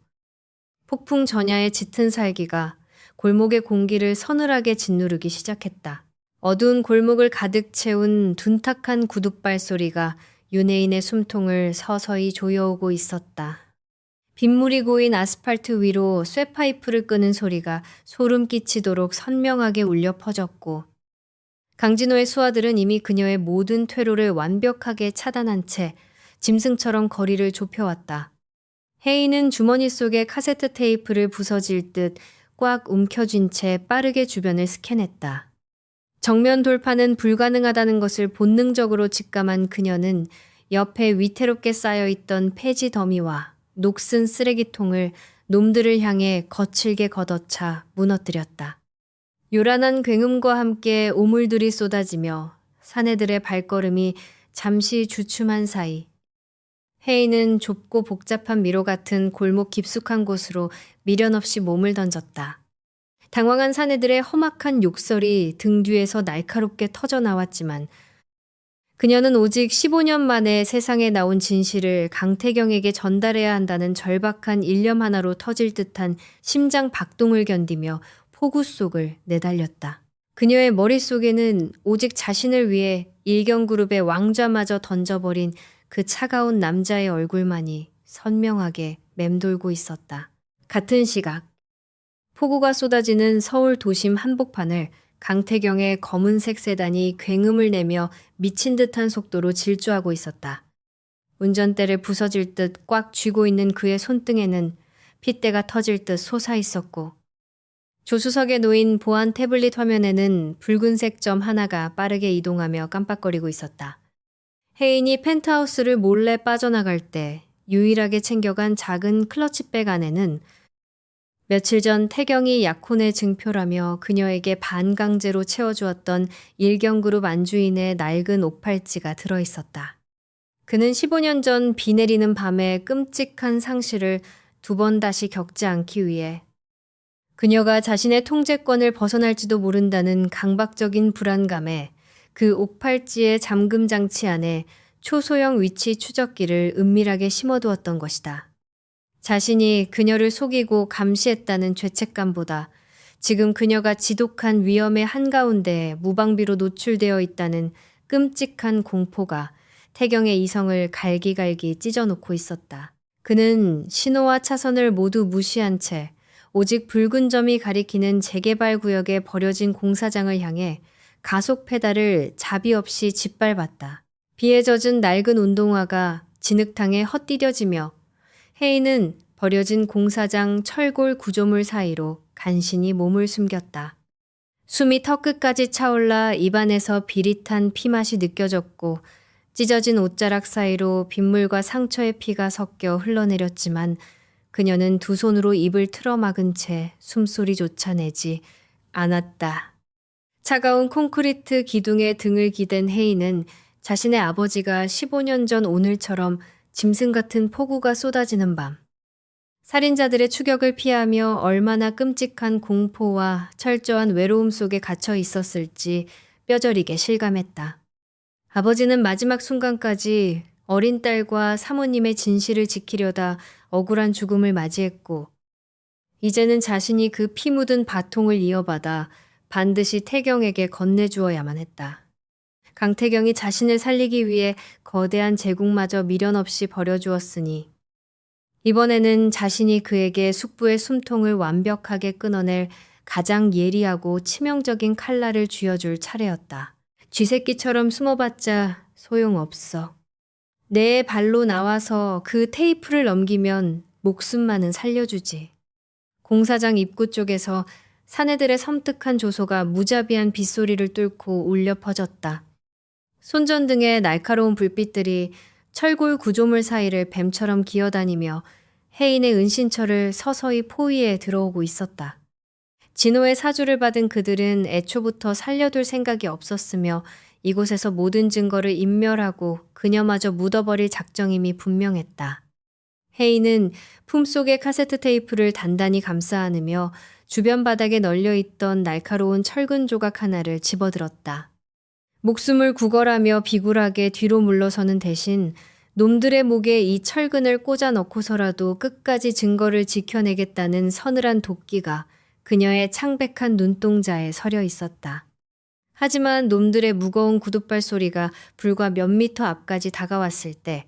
폭풍 전야의 짙은 살기가 골목의 공기를 서늘하게 짓누르기 시작했다. 어두운 골목을 가득 채운 둔탁한 구둣발 소리가 윤혜인의 숨통을 서서히 조여오고 있었다. 빗물이 고인 아스팔트 위로 쇠파이프를 끄는 소리가 소름 끼치도록 선명하게 울려 퍼졌고 강진호의 수하들은 이미 그녀의 모든 퇴로를 완벽하게 차단한 채 짐승처럼 거리를 좁혀왔다. 혜인은 주머니 속에 카세트 테이프를 부서질 듯 꽉 움켜쥔 채 빠르게 주변을 스캔했다. 정면 돌파는 불가능하다는 것을 본능적으로 직감한 그녀는 옆에 위태롭게 쌓여있던 폐지 더미와 녹슨 쓰레기통을 놈들을 향해 거칠게 걷어차 무너뜨렸다. 요란한 굉음과 함께 오물들이 쏟아지며 사내들의 발걸음이 잠시 주춤한 사이 혜인은 좁고 복잡한 미로 같은 골목 깊숙한 곳으로 미련 없이 몸을 던졌다. 당황한 사내들의 험악한 욕설이 등 뒤에서 날카롭게 터져나왔지만 그녀는 오직 15년 만에 세상에 나온 진실을 강태경에게 전달해야 한다는 절박한 일념 하나로 터질 듯한 심장 박동을 견디며 폭우 속을 내달렸다. 그녀의 머릿속에는 오직 자신을 위해 일경그룹의 왕좌마저 던져버린 그 차가운 남자의 얼굴만이 선명하게 맴돌고 있었다. 같은 시각 폭우가 쏟아지는 서울 도심 한복판을 강태경의 검은색 세단이 굉음을 내며 미친 듯한 속도로 질주하고 있었다. 운전대를 부서질 듯 꽉 쥐고 있는 그의 손등에는 핏대가 터질 듯 솟아 있었고 조수석에 놓인 보안 태블릿 화면에는 붉은색 점 하나가 빠르게 이동하며 깜빡거리고 있었다. 혜인이 펜트하우스를 몰래 빠져나갈 때 유일하게 챙겨간 작은 클러치백 안에는 며칠 전 태경이 약혼의 증표라며 그녀에게 반강제로 채워주었던 일경그룹 안주인의 낡은 옥팔찌가 들어있었다. 그는 15년 전 비 내리는 밤의 끔찍한 상실을 두 번 다시 겪지 않기 위해 그녀가 자신의 통제권을 벗어날지도 모른다는 강박적인 불안감에 그 옥팔찌의 잠금 장치 안에 초소형 위치 추적기를 은밀하게 심어두었던 것이다. 자신이 그녀를 속이고 감시했다는 죄책감보다 지금 그녀가 지독한 위험의 한가운데에 무방비로 노출되어 있다는 끔찍한 공포가 태경의 이성을 갈기갈기 찢어놓고 있었다. 그는 신호와 차선을 모두 무시한 채 오직 붉은 점이 가리키는 재개발 구역에 버려진 공사장을 향해 가속 페달을 자비 없이 짓밟았다. 비에 젖은 낡은 운동화가 진흙탕에 헛디뎌지며 헤이는 버려진 공사장 철골 구조물 사이로 간신히 몸을 숨겼다. 숨이 턱끝까지 차올라 입안에서 비릿한 피맛이 느껴졌고 찢어진 옷자락 사이로 빗물과 상처의 피가 섞여 흘러내렸지만 그녀는 두 손으로 입을 틀어막은 채 숨소리조차 내지 않았다. 차가운 콘크리트 기둥에 등을 기댄 헤이는 자신의 아버지가 15년 전 오늘처럼 짐승 같은 폭우가 쏟아지는 밤, 살인자들의 추격을 피하며 얼마나 끔찍한 공포와 철저한 외로움 속에 갇혀 있었을지 뼈저리게 실감했다. 아버지는 마지막 순간까지 어린 딸과 사모님의 진실을 지키려다 억울한 죽음을 맞이했고, 이제는 자신이 그 피 묻은 바통을 이어받아 반드시 태경에게 건네주어야만 했다. 강태경이 자신을 살리기 위해 거대한 제국마저 미련 없이 버려주었으니 이번에는 자신이 그에게 숙부의 숨통을 완벽하게 끊어낼 가장 예리하고 치명적인 칼날을 쥐어줄 차례였다. 쥐새끼처럼 숨어봤자 소용없어. 내 발로 나와서 그 테이프를 넘기면 목숨만은 살려주지. 공사장 입구 쪽에서 사내들의 섬뜩한 조소가 무자비한 빗소리를 뚫고 울려 퍼졌다. 손전등의 날카로운 불빛들이 철골 구조물 사이를 뱀처럼 기어다니며 혜인의 은신처를 서서히 포위해 들어오고 있었다. 진호의 사주를 받은 그들은 애초부터 살려둘 생각이 없었으며 이곳에서 모든 증거를 인멸하고 그녀마저 묻어버릴 작정임이 분명했다. 혜인은 품속의 카세트 테이프를 단단히 감싸 안으며 주변 바닥에 널려있던 날카로운 철근 조각 하나를 집어들었다. 목숨을 구걸하며 비굴하게 뒤로 물러서는 대신 놈들의 목에 이 철근을 꽂아 넣고서라도 끝까지 증거를 지켜내겠다는 서늘한 도끼가 그녀의 창백한 눈동자에 서려 있었다. 하지만 놈들의 무거운 구둣발 소리가 불과 몇 미터 앞까지 다가왔을 때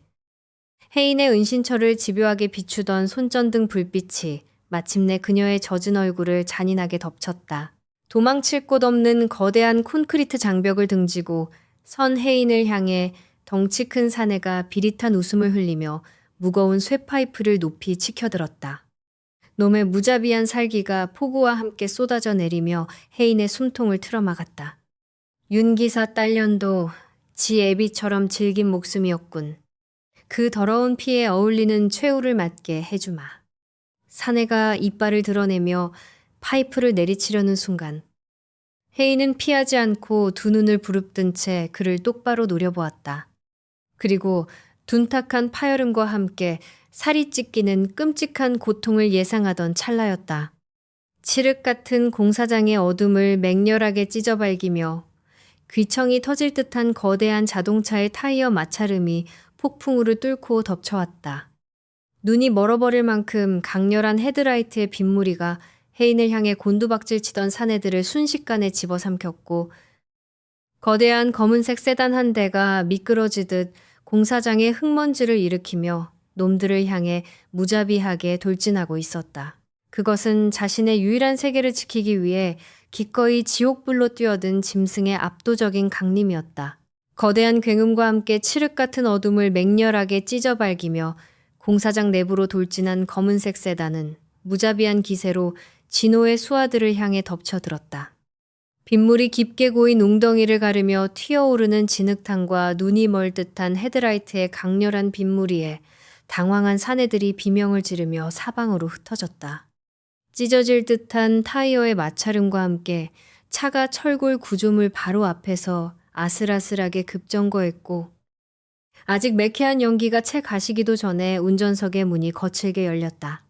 혜인의 은신처를 집요하게 비추던 손전등 불빛이 마침내 그녀의 젖은 얼굴을 잔인하게 덮쳤다. 도망칠 곳 없는 거대한 콘크리트 장벽을 등지고 선 혜인을 향해 덩치 큰 사내가 비릿한 웃음을 흘리며 무거운 쇠파이프를 높이 치켜들었다. 놈의 무자비한 살기가 폭우와 함께 쏟아져 내리며 혜인의 숨통을 틀어막았다. 윤기사 딸년도 지 애비처럼 질긴 목숨이었군. 그 더러운 피에 어울리는 최후를 맞게 해주마. 사내가 이빨을 드러내며 파이프를 내리치려는 순간 혜인은 피하지 않고 두 눈을 부릅뜬 채 그를 똑바로 노려보았다. 그리고 둔탁한 파열음과 함께 살이 찢기는 끔찍한 고통을 예상하던 찰나였다. 칠흑 같은 공사장의 어둠을 맹렬하게 찢어발기며 귀청이 터질 듯한 거대한 자동차의 타이어 마찰음이 폭풍우를 뚫고 덮쳐왔다. 눈이 멀어버릴 만큼 강렬한 헤드라이트의 빗무리가 혜인을 향해 곤두박질 치던 사내들을 순식간에 집어삼켰고 거대한 검은색 세단 한 대가 미끄러지듯 공사장에 흙먼지를 일으키며 놈들을 향해 무자비하게 돌진하고 있었다. 그것은 자신의 유일한 세계를 지키기 위해 기꺼이 지옥불로 뛰어든 짐승의 압도적인 강림이었다. 거대한 굉음과 함께 칠흑 같은 어둠을 맹렬하게 찢어발기며 공사장 내부로 돌진한 검은색 세단은 무자비한 기세로 진호의 수하들을 향해 덮쳐들었다. 빗물이 깊게 고인 웅덩이를 가르며 튀어오르는 진흙탕과 눈이 멀 듯한 헤드라이트의 강렬한 빗무리에 당황한 사내들이 비명을 지르며 사방으로 흩어졌다. 찢어질 듯한 타이어의 마찰음과 함께 차가 철골 구조물 바로 앞에서 아슬아슬하게 급정거했고 아직 매캐한 연기가 채 가시기도 전에 운전석의 문이 거칠게 열렸다.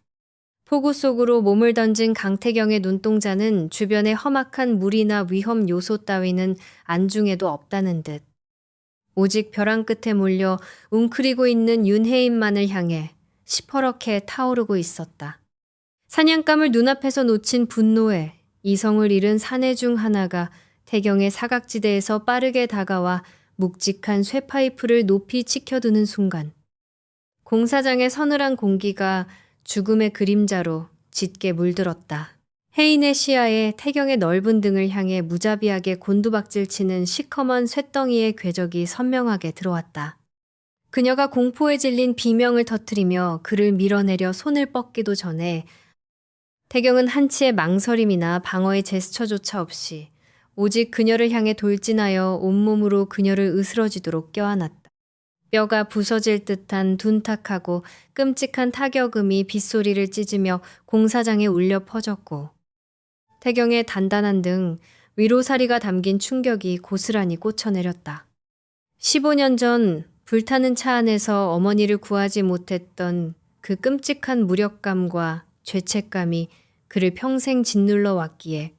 폭우 속으로 몸을 던진 강태경의 눈동자는 주변의 험악한 물이나 위험 요소 따위는 안중에도 없다는 듯 오직 벼랑 끝에 몰려 웅크리고 있는 윤혜인만을 향해 시퍼렇게 타오르고 있었다. 사냥감을 눈앞에서 놓친 분노에 이성을 잃은 사내 중 하나가 태경의 사각지대에서 빠르게 다가와 묵직한 쇠파이프를 높이 치켜두는 순간 공사장의 서늘한 공기가 죽음의 그림자로 짙게 물들었다. 혜인의 시야에 태경의 넓은 등을 향해 무자비하게 곤두박질치는 시커먼 쇳덩이의 궤적이 선명하게 들어왔다. 그녀가 공포에 질린 비명을 터뜨리며 그를 밀어내려 손을 뻗기도 전에 태경은 한치의 망설임이나 방어의 제스처조차 없이 오직 그녀를 향해 돌진하여 온몸으로 그녀를 으스러지도록 껴안았다. 뼈가 부서질 듯한 둔탁하고 끔찍한 타격음이 빗소리를 찢으며 공사장에 울려 퍼졌고 태경의 단단한 등 위로사리가 담긴 충격이 고스란히 꽂혀내렸다. 15년 전 불타는 차 안에서 어머니를 구하지 못했던 그 끔찍한 무력감과 죄책감이 그를 평생 짓눌러 왔기에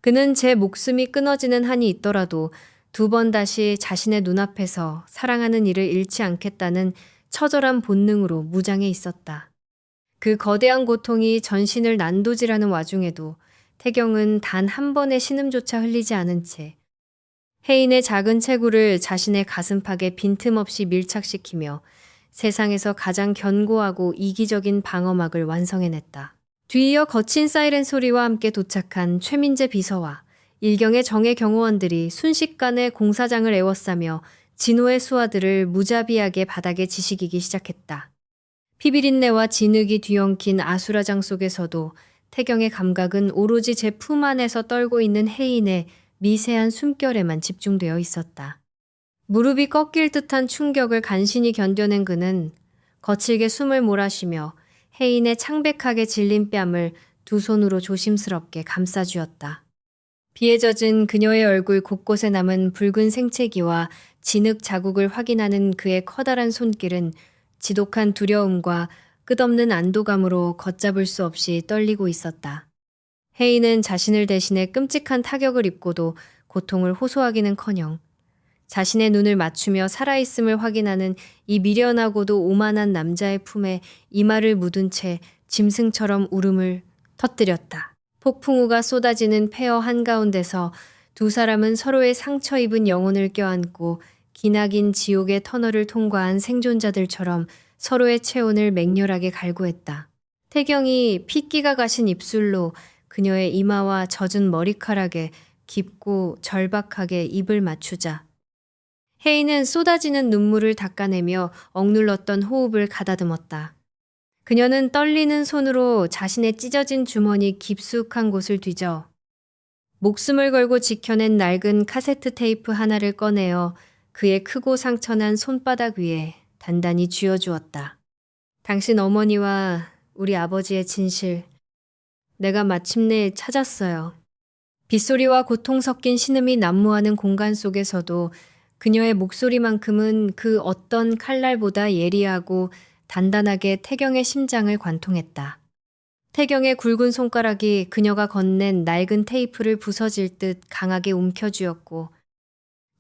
그는 제 목숨이 끊어지는 한이 있더라도 2번 다시 자신의 눈앞에서 사랑하는 이를 잃지 않겠다는 처절한 본능으로 무장해 있었다. 그 거대한 고통이 전신을 난도질하는 와중에도 태경은 단 한 번의 신음조차 흘리지 않은 채 혜인의 작은 체구를 자신의 가슴팍에 빈틈없이 밀착시키며 세상에서 가장 견고하고 이기적인 방어막을 완성해냈다. 뒤이어 거친 사이렌 소리와 함께 도착한 최민재 비서와 일경의 정예 경호원들이 순식간에 공사장을 에워싸며 진호의 수하들을 무자비하게 바닥에 지식이기 시작했다. 피비린내와 진흙이 뒤엉킨 아수라장 속에서도 태경의 감각은 오로지 제 품 안에서 떨고 있는 혜인의 미세한 숨결에만 집중되어 있었다. 무릎이 꺾일 듯한 충격을 간신히 견뎌낸 그는 거칠게 숨을 몰아쉬며 혜인의 창백하게 질린 뺨을 2손으로 조심스럽게 감싸주었다. 비에 젖은 그녀의 얼굴 곳곳에 남은 붉은 생채기와 진흙 자국을 확인하는 그의 커다란 손길은 지독한 두려움과 끝없는 안도감으로 걷잡을 수 없이 떨리고 있었다. 혜인은 자신을 대신해 끔찍한 타격을 입고도 고통을 호소하기는커녕 자신의 눈을 맞추며 살아있음을 확인하는 이 미련하고도 오만한 남자의 품에 이마를 묻은 채 짐승처럼 울음을 터뜨렸다. 폭풍우가 쏟아지는 폐허 한가운데서 2 사람은 서로의 상처 입은 영혼을 껴안고 기나긴 지옥의 터널을 통과한 생존자들처럼 서로의 체온을 맹렬하게 갈구했다. 태경이 핏기가 가신 입술로 그녀의 이마와 젖은 머리카락에 깊고 절박하게 입을 맞추자 혜인은 쏟아지는 눈물을 닦아내며 억눌렀던 호흡을 가다듬었다. 그녀는 떨리는 손으로 자신의 찢어진 주머니 깊숙한 곳을 뒤져 목숨을 걸고 지켜낸 낡은 카세트 테이프 하나를 꺼내어 그의 크고 상처난 손바닥 위에 단단히 쥐어주었다. 당신 어머니와 우리 아버지의 진실, 내가 마침내 찾았어요. 빗소리와 고통 섞인 신음이 난무하는 공간 속에서도 그녀의 목소리만큼은 그 어떤 칼날보다 예리하고 단단하게 태경의 심장을 관통했다. 태경의 굵은 손가락이 그녀가 건넨 낡은 테이프를 부서질 듯 강하게 움켜쥐었고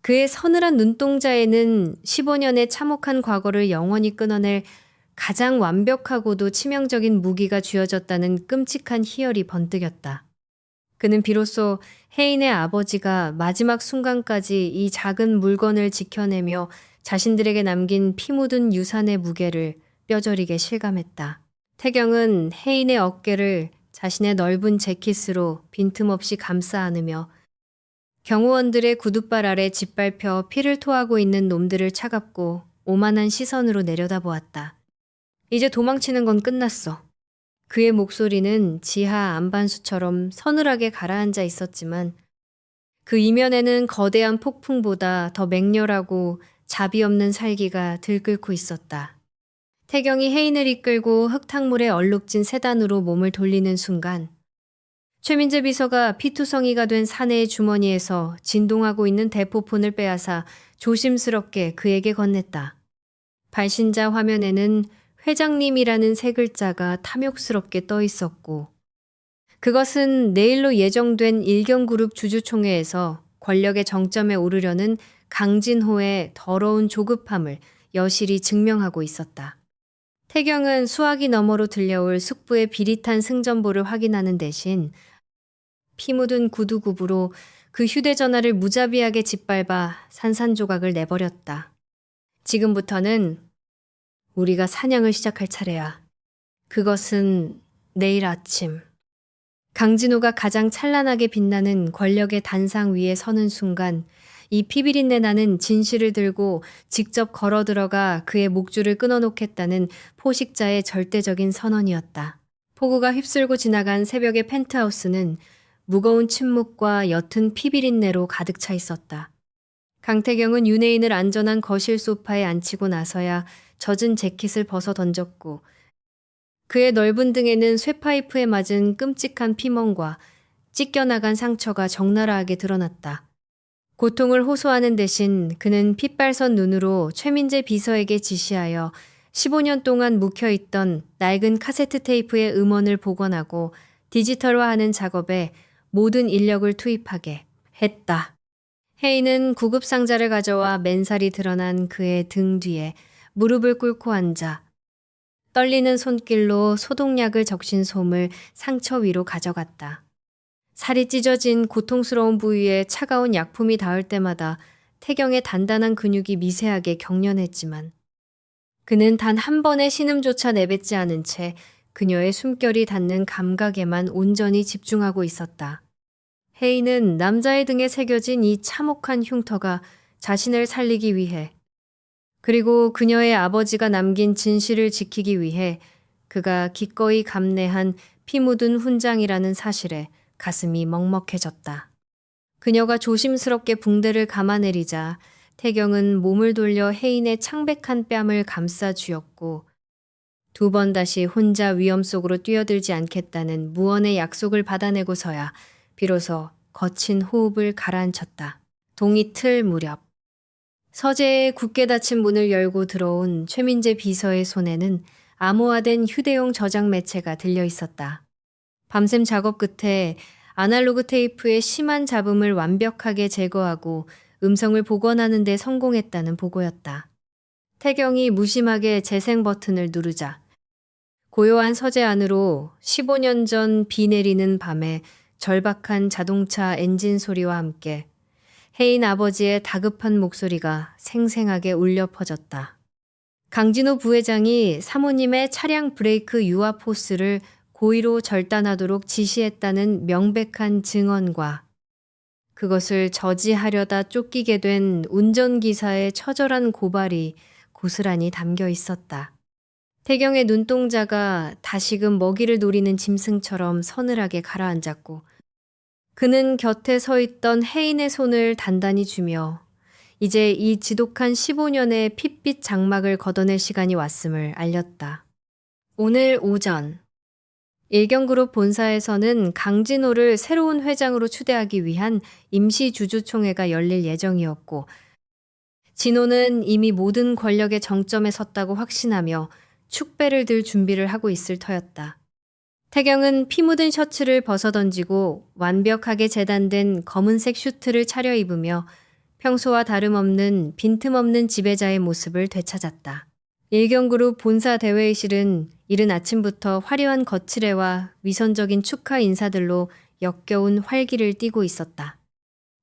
그의 서늘한 눈동자에는 15년의 참혹한 과거를 영원히 끊어낼 가장 완벽하고도 치명적인 무기가 쥐어졌다는 끔찍한 희열이 번뜩였다. 그는 비로소 혜인의 아버지가 마지막 순간까지 이 작은 물건을 지켜내며 자신들에게 남긴 피 묻은 유산의 무게를 뼈저리게 실감했다. 태경은 혜인의 어깨를 자신의 넓은 재킷으로 빈틈없이 감싸 안으며 경호원들의 구둣발 아래 짓밟혀 피를 토하고 있는 놈들을 차갑고 오만한 시선으로 내려다보았다. 이제 도망치는 건 끝났어. 그의 목소리는 지하 안반수처럼 서늘하게 가라앉아 있었지만 그 이면에는 거대한 폭풍보다 더 맹렬하고 자비 없는 살기가 들끓고 있었다. 태경이 혜인을 이끌고 흙탕물에 얼룩진 세단으로 몸을 돌리는 순간 최민재 비서가 피투성이가 된 사내의 주머니에서 진동하고 있는 대포폰을 빼앗아 조심스럽게 그에게 건넸다. 발신자 화면에는 회장님이라는 세 글자가 탐욕스럽게 떠 있었고 그것은 내일로 예정된 일경그룹 주주총회에서 권력의 정점에 오르려는 강진호의 더러운 조급함을 여실히 증명하고 있었다. 태경은 수화기 너머로 들려올 숙부의 비릿한 승전보를 확인하는 대신 피 묻은 구두굽으로 그 휴대전화를 무자비하게 짓밟아 산산조각을 내버렸다. 지금부터는 우리가 사냥을 시작할 차례야. 그것은 내일 아침. 강진호가 가장 찬란하게 빛나는 권력의 단상 위에 서는 순간 이 피비린내 나는 진실을 들고 직접 걸어 들어가 그의 목줄을 끊어놓겠다는 포식자의 절대적인 선언이었다. 폭우가 휩쓸고 지나간 새벽의 펜트하우스는 무거운 침묵과 옅은 피비린내로 가득 차 있었다. 강태경은 윤혜인을 안전한 거실 소파에 앉히고 나서야 젖은 재킷을 벗어 던졌고 그의 넓은 등에는 쇠파이프에 맞은 끔찍한 피멍과 찢겨나간 상처가 적나라하게 드러났다. 고통을 호소하는 대신 그는 핏발선 눈으로 최민재 비서에게 지시하여 15년 동안 묵혀있던 낡은 카세트 테이프의 음원을 복원하고 디지털화하는 작업에 모든 인력을 투입하게 했다. 혜인은 구급상자를 가져와 맨살이 드러난 그의 등 뒤에 무릎을 꿇고 앉아 떨리는 손길로 소독약을 적신 솜을 상처 위로 가져갔다. 살이 찢어진 고통스러운 부위에 차가운 약품이 닿을 때마다 태경의 단단한 근육이 미세하게 경련했지만 그는 단 한 번의 신음조차 내뱉지 않은 채 그녀의 숨결이 닿는 감각에만 온전히 집중하고 있었다. 혜인은 남자의 등에 새겨진 이 참혹한 흉터가 자신을 살리기 위해 그리고 그녀의 아버지가 남긴 진실을 지키기 위해 그가 기꺼이 감내한 피 묻은 훈장이라는 사실에 가슴이 먹먹해졌다. 그녀가 조심스럽게 붕대를 감아내리자 태경은 몸을 돌려 혜인의 창백한 뺨을 감싸 쥐었고 두 번 다시 혼자 위험 속으로 뛰어들지 않겠다는 무언의 약속을 받아내고서야 비로소 거친 호흡을 가라앉혔다. 동이 틀 무렵 서재의 굳게 닫힌 문을 열고 들어온 최민재 비서의 손에는 암호화된 휴대용 저장 매체가 들려 있었다. 밤샘 작업 끝에 아날로그 테이프의 심한 잡음을 완벽하게 제거하고 음성을 복원하는 데 성공했다는 보고였다. 태경이 무심하게 재생 버튼을 누르자 고요한 서재 안으로 15년 전 비 내리는 밤에 절박한 자동차 엔진 소리와 함께 혜인 아버지의 다급한 목소리가 생생하게 울려 퍼졌다. 강진호 부회장이 사모님의 차량 브레이크 유압 호스를 고의로 절단하도록 지시했다는 명백한 증언과 그것을 저지하려다 쫓기게 된 운전기사의 처절한 고발이 고스란히 담겨 있었다. 태경의 눈동자가 다시금 먹이를 노리는 짐승처럼 서늘하게 가라앉았고 그는 곁에 서 있던 혜인의 손을 단단히 쥐며 이제 이 지독한 15년의 핏빛 장막을 걷어낼 시간이 왔음을 알렸다. 오늘 오전 일경그룹 본사에서는 강진호를 새로운 회장으로 추대하기 위한 임시주주총회가 열릴 예정이었고 진호는 이미 모든 권력의 정점에 섰다고 확신하며 축배를 들 준비를 하고 있을 터였다. 태경은 피 묻은 셔츠를 벗어던지고 완벽하게 재단된 검은색 슈트를 차려입으며 평소와 다름없는 빈틈없는 지배자의 모습을 되찾았다. 일경그룹 본사 대회의실은 이른 아침부터 화려한 거칠애와 위선적인 축하 인사들로 역겨운 활기를 띠고 있었다.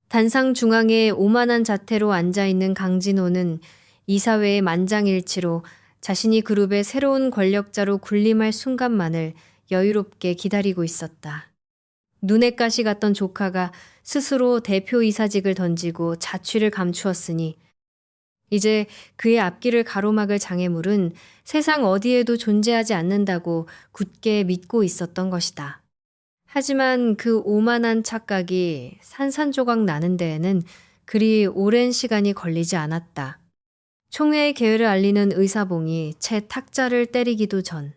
단상 중앙에 오만한 자태로 앉아있는 강진호는 이사회의 만장일치로 자신이 그룹의 새로운 권력자로 군림할 순간만을 여유롭게 기다리고 있었다. 눈에 가시 갔던 조카가 스스로 대표이사직을 던지고 자취를 감추었으니 이제 그의 앞길을 가로막을 장애물은 세상 어디에도 존재하지 않는다고 굳게 믿고 있었던 것이다. 하지만 그 오만한 착각이 산산조각 나는 데에는 그리 오랜 시간이 걸리지 않았다. 총회의 개회를 알리는 의사봉이 채 탁자를 때리기도 전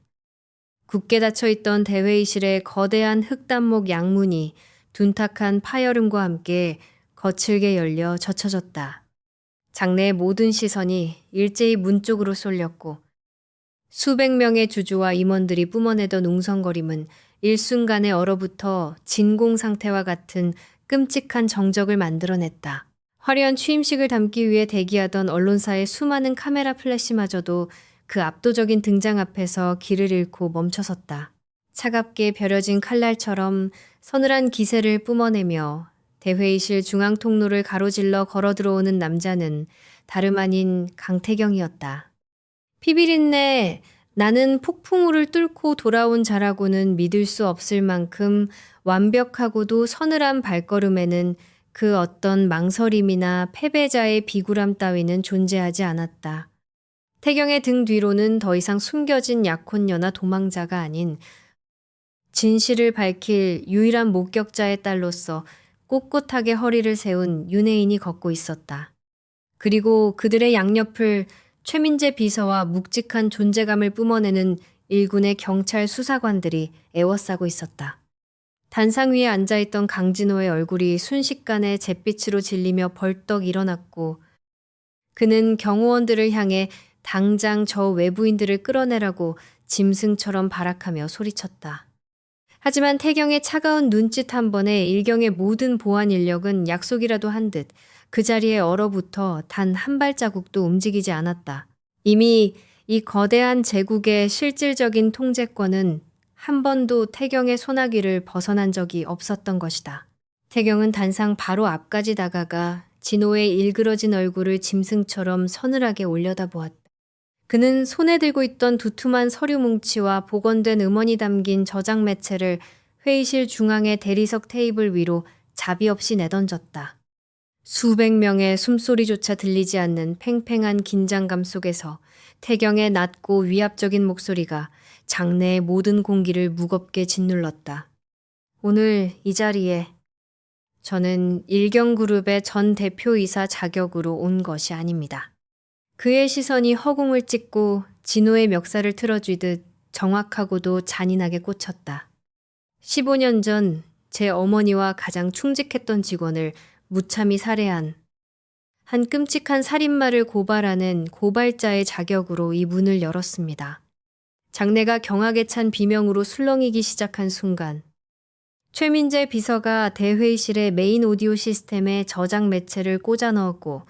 굳게 닫혀있던 대회의실의 거대한 흙단목 양문이 둔탁한 파열음과 함께 거칠게 열려 젖혀졌다. 장내의 모든 시선이 일제히 문 쪽으로 쏠렸고 수백 명의 주주와 임원들이 뿜어내던 웅성거림은 일순간에 얼어붙어 진공 상태와 같은 끔찍한 정적을 만들어냈다. 화려한 취임식을 담기 위해 대기하던 언론사의 수많은 카메라 플래시마저도 그 압도적인 등장 앞에서 길을 잃고 멈춰섰다. 차갑게 벼려진 칼날처럼 서늘한 기세를 뿜어내며 대회의실 중앙 통로를 가로질러 걸어 들어오는 남자는 다름 아닌 강태경이었다. 피비린내, 나는 폭풍우를 뚫고 돌아온 자라고는 믿을 수 없을 만큼 완벽하고도 서늘한 발걸음에는 그 어떤 망설임이나 패배자의 비굴함 따위는 존재하지 않았다. 태경의 등 뒤로는 더 이상 숨겨진 약혼녀나 도망자가 아닌 진실을 밝힐 유일한 목격자의 딸로서 꼿꼿하게 허리를 세운 윤혜인이 걷고 있었다. 그리고 그들의 양옆을 최민재 비서와 묵직한 존재감을 뿜어내는 일군의 경찰 수사관들이 에워싸고 있었다. 단상 위에 앉아있던 강진호의 얼굴이 순식간에 잿빛으로 질리며 벌떡 일어났고 그는 경호원들을 향해 당장 저 외부인들을 끌어내라고 짐승처럼 발악하며 소리쳤다. 하지만 태경의 차가운 눈짓 한 번에 일경의 모든 보안 인력은 약속이라도 한 듯 그 자리에 얼어붙어 단 한 발자국도 움직이지 않았다. 이미 이 거대한 제국의 실질적인 통제권은 한 번도 태경의 소나기를 벗어난 적이 없었던 것이다. 태경은 단상 바로 앞까지 다가가 진호의 일그러진 얼굴을 짐승처럼 서늘하게 올려다보았다. 그는 손에 들고 있던 두툼한 서류 뭉치와 복원된 음원이 담긴 저장 매체를 회의실 중앙의 대리석 테이블 위로 자비 없이 내던졌다. 수백 명의 숨소리조차 들리지 않는 팽팽한 긴장감 속에서 태경의 낮고 위압적인 목소리가 장내의 모든 공기를 무겁게 짓눌렀다. 오늘 이 자리에 저는 일경그룹의 전 대표이사 자격으로 온 것이 아닙니다. 그의 시선이 허공을 찍고 진호의 멱살을 틀어쥐듯 정확하고도 잔인하게 꽂혔다. 15년 전 제 어머니와 가장 충직했던 직원을 무참히 살해한 한 끔찍한 살인마를 고발하는 고발자의 자격으로 이 문을 열었습니다. 장내가 경악에 찬 비명으로 술렁이기 시작한 순간 최민재 비서가 대회의실의 메인 오디오 시스템에 저장 매체를 꽂아 넣었고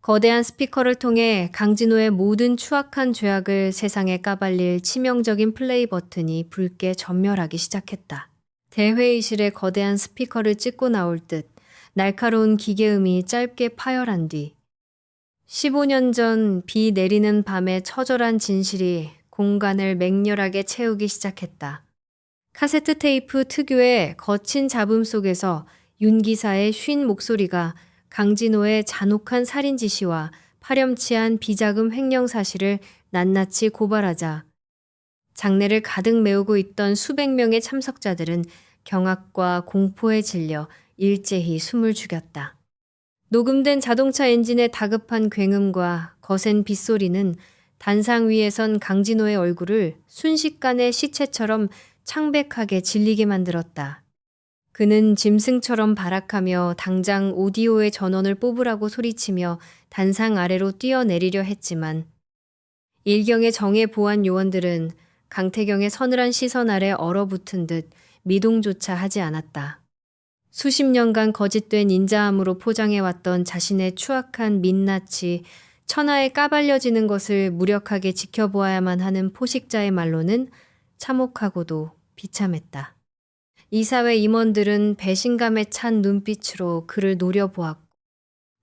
거대한 스피커를 통해 강진호의 모든 추악한 죄악을 세상에 까발릴 치명적인 플레이 버튼이 붉게 전멸하기 시작했다. 대회의실의 거대한 스피커를 찍고 나올 듯 날카로운 기계음이 짧게 파열한 뒤 15년 전 비 내리는 밤의 처절한 진실이 공간을 맹렬하게 채우기 시작했다. 카세트 테이프 특유의 거친 잡음 속에서 윤 기사의 쉰 목소리가 강진호의 잔혹한 살인 지시와 파렴치한 비자금 횡령 사실을 낱낱이 고발하자 장내를 가득 메우고 있던 수백 명의 참석자들은 경악과 공포에 질려 일제히 숨을 죽였다. 녹음된 자동차 엔진의 다급한 굉음과 거센 빗소리는 단상 위에 선 강진호의 얼굴을 순식간에 시체처럼 창백하게 질리게 만들었다. 그는 짐승처럼 발악하며 당장 오디오의 전원을 뽑으라고 소리치며 단상 아래로 뛰어내리려 했지만 일경의 정예 보안 요원들은 강태경의 서늘한 시선 아래 얼어붙은 듯 미동조차 하지 않았다. 수십 년간 거짓된 인자함으로 포장해왔던 자신의 추악한 민낯이 천하에 까발려지는 것을 무력하게 지켜보아야만 하는 포식자의 말로는 참혹하고도 비참했다. 이사회 임원들은 배신감에 찬 눈빛으로 그를 노려보았고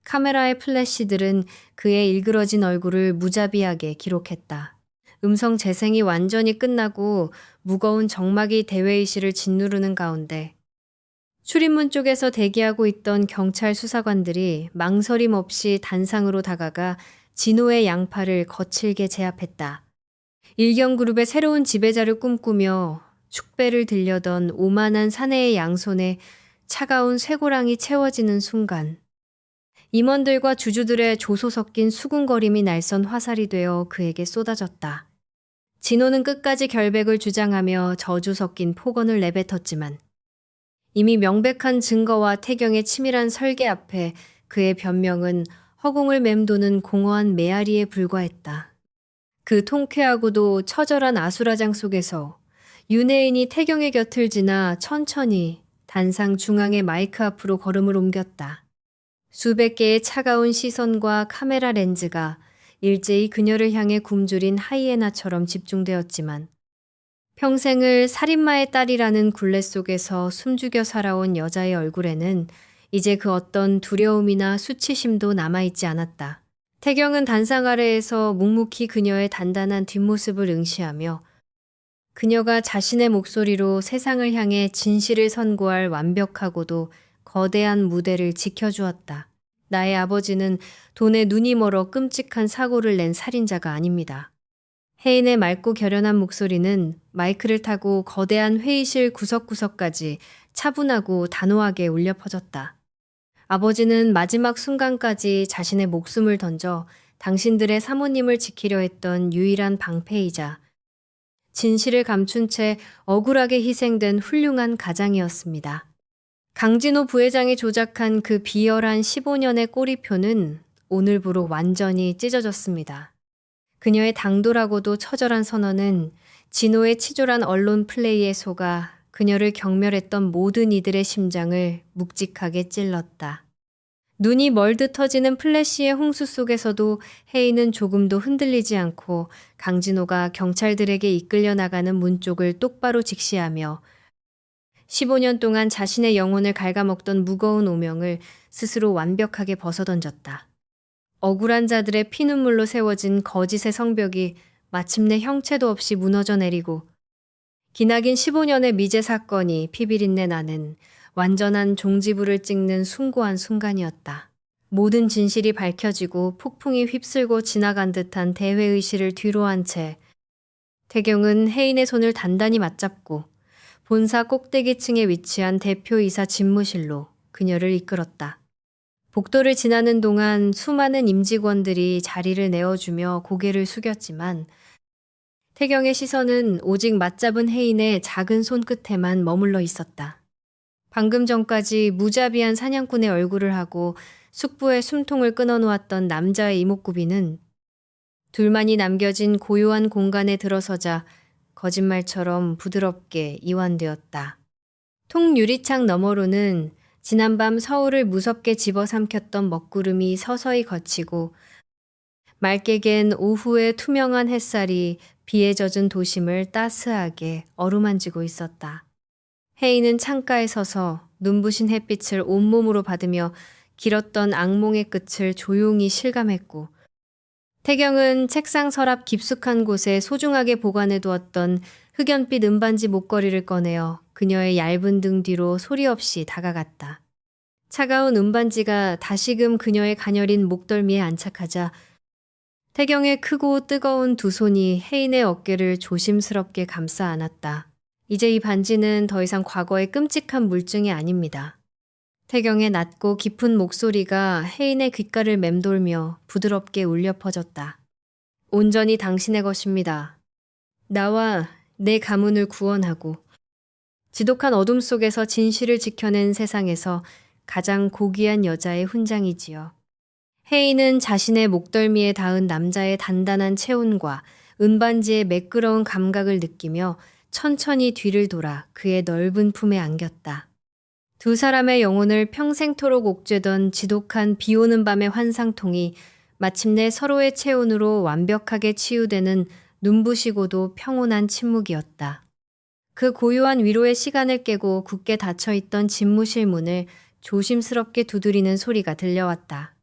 카메라의 플래시들은 그의 일그러진 얼굴을 무자비하게 기록했다. 음성 재생이 완전히 끝나고 무거운 정막이 대회의실을 짓누르는 가운데 출입문 쪽에서 대기하고 있던 경찰 수사관들이 망설임 없이 단상으로 다가가 진호의 양팔을 거칠게 제압했다. 일경그룹의 새로운 지배자를 꿈꾸며 축배를 들려던 오만한 사내의 양손에 차가운 쇠고랑이 채워지는 순간 임원들과 주주들의 조소 섞인 수군거림이 날선 화살이 되어 그에게 쏟아졌다. 진호는 끝까지 결백을 주장하며 저주 섞인 폭언을 내뱉었지만 이미 명백한 증거와 태경의 치밀한 설계 앞에 그의 변명은 허공을 맴도는 공허한 메아리에 불과했다. 그 통쾌하고도 처절한 아수라장 속에서 윤혜인이 태경의 곁을 지나 천천히 단상 중앙의 마이크 앞으로 걸음을 옮겼다. 수백 개의 차가운 시선과 카메라 렌즈가 일제히 그녀를 향해 굶주린 하이에나처럼 집중되었지만 평생을 살인마의 딸이라는 굴레 속에서 숨죽여 살아온 여자의 얼굴에는 이제 그 어떤 두려움이나 수치심도 남아있지 않았다. 태경은 단상 아래에서 묵묵히 그녀의 단단한 뒷모습을 응시하며 그녀가 자신의 목소리로 세상을 향해 진실을 선고할 완벽하고도 거대한 무대를 지켜주었다. 나의 아버지는 돈에 눈이 멀어 끔찍한 사고를 낸 살인자가 아닙니다. 혜인의 맑고 결연한 목소리는 마이크를 타고 거대한 회의실 구석구석까지 차분하고 단호하게 울려 퍼졌다. 아버지는 마지막 순간까지 자신의 목숨을 던져 당신들의 사모님을 지키려 했던 유일한 방패이자 진실을 감춘 채 억울하게 희생된 훌륭한 가장이었습니다. 강진호 부회장이 조작한 그 비열한 15년의 꼬리표는 오늘부로 완전히 찢어졌습니다. 그녀의 당돌하고도 처절한 선언은 진호의 치졸한 언론 플레이에 속아 그녀를 경멸했던 모든 이들의 심장을 묵직하게 찔렀다. 눈이 멀듯 터지는 플래시의 홍수 속에서도 혜인은 조금도 흔들리지 않고 강진호가 경찰들에게 이끌려 나가는 문 쪽을 똑바로 직시하며 15년 동안 자신의 영혼을 갉아먹던 무거운 오명을 스스로 완벽하게 벗어던졌다. 억울한 자들의 피눈물로 세워진 거짓의 성벽이 마침내 형체도 없이 무너져 내리고 기나긴 15년의 미제 사건이 피비린내 나는 완전한 종지부를 찍는 숭고한 순간이었다. 모든 진실이 밝혀지고 폭풍이 휩쓸고 지나간 듯한 대회의실을 뒤로 한 채 태경은 혜인의 손을 단단히 맞잡고 본사 꼭대기층에 위치한 대표이사 집무실로 그녀를 이끌었다. 복도를 지나는 동안 수많은 임직원들이 자리를 내어주며 고개를 숙였지만 태경의 시선은 오직 맞잡은 혜인의 작은 손끝에만 머물러 있었다. 방금 전까지 무자비한 사냥꾼의 얼굴을 하고 숙부의 숨통을 끊어놓았던 남자의 이목구비는 둘만이 남겨진 고요한 공간에 들어서자 거짓말처럼 부드럽게 이완되었다. 통유리창 너머로는 지난밤 서울을 무섭게 집어삼켰던 먹구름이 서서히 걷히고 맑게 갠 오후의 투명한 햇살이 비에 젖은 도심을 따스하게 어루만지고 있었다. 혜인은 창가에 서서 눈부신 햇빛을 온몸으로 받으며 길었던 악몽의 끝을 조용히 실감했고 태경은 책상 서랍 깊숙한 곳에 소중하게 보관해 두었던 흑연빛 은반지 목걸이를 꺼내어 그녀의 얇은 등 뒤로 소리 없이 다가갔다. 차가운 은반지가 다시금 그녀의 가녀린 목덜미에 안착하자 태경의 크고 뜨거운 두 손이 혜인의 어깨를 조심스럽게 감싸 안았다. 이제 이 반지는 더 이상 과거의 끔찍한 물증이 아닙니다. 태경의 낮고 깊은 목소리가 혜인의 귓가를 맴돌며 부드럽게 울려 퍼졌다. 온전히 당신의 것입니다. 나와 내 가문을 구원하고 지독한 어둠 속에서 진실을 지켜낸 세상에서 가장 고귀한 여자의 훈장이지요. 혜인은 자신의 목덜미에 닿은 남자의 단단한 체온과 은반지의 매끄러운 감각을 느끼며 천천히 뒤를 돌아 그의 넓은 품에 안겼다. 두 사람의 영혼을 평생토록 옥죄던 지독한 비오는 밤의 환상통이 마침내 서로의 체온으로 완벽하게 치유되는 눈부시고도 평온한 침묵이었다. 그 고요한 위로의 시간을 깨고 굳게 닫혀있던 집무실 문을 조심스럽게 두드리는 소리가 들려왔다.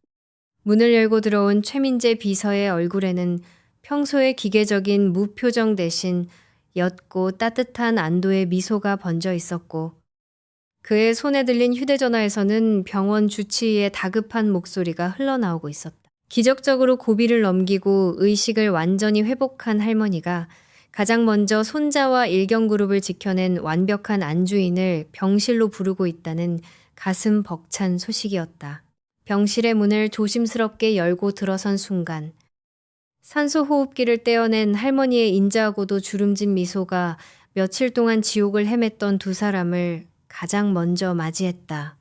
문을 열고 들어온 최민재 비서의 얼굴에는 평소의 기계적인 무표정 대신 옅고 따뜻한 안도의 미소가 번져 있었고 그의 손에 들린 휴대전화에서는 병원 주치의의 다급한 목소리가 흘러나오고 있었다. 기적적으로 고비를 넘기고 의식을 완전히 회복한 할머니가 가장 먼저 손자와 일경그룹을 지켜낸 완벽한 안주인을 병실로 부르고 있다는 가슴 벅찬 소식이었다. 병실의 문을 조심스럽게 열고 들어선 순간 산소 호흡기를 떼어낸 할머니의 인자하고도 주름진 미소가 며칠 동안 지옥을 헤맸던 두 사람을 가장 먼저 맞이했다.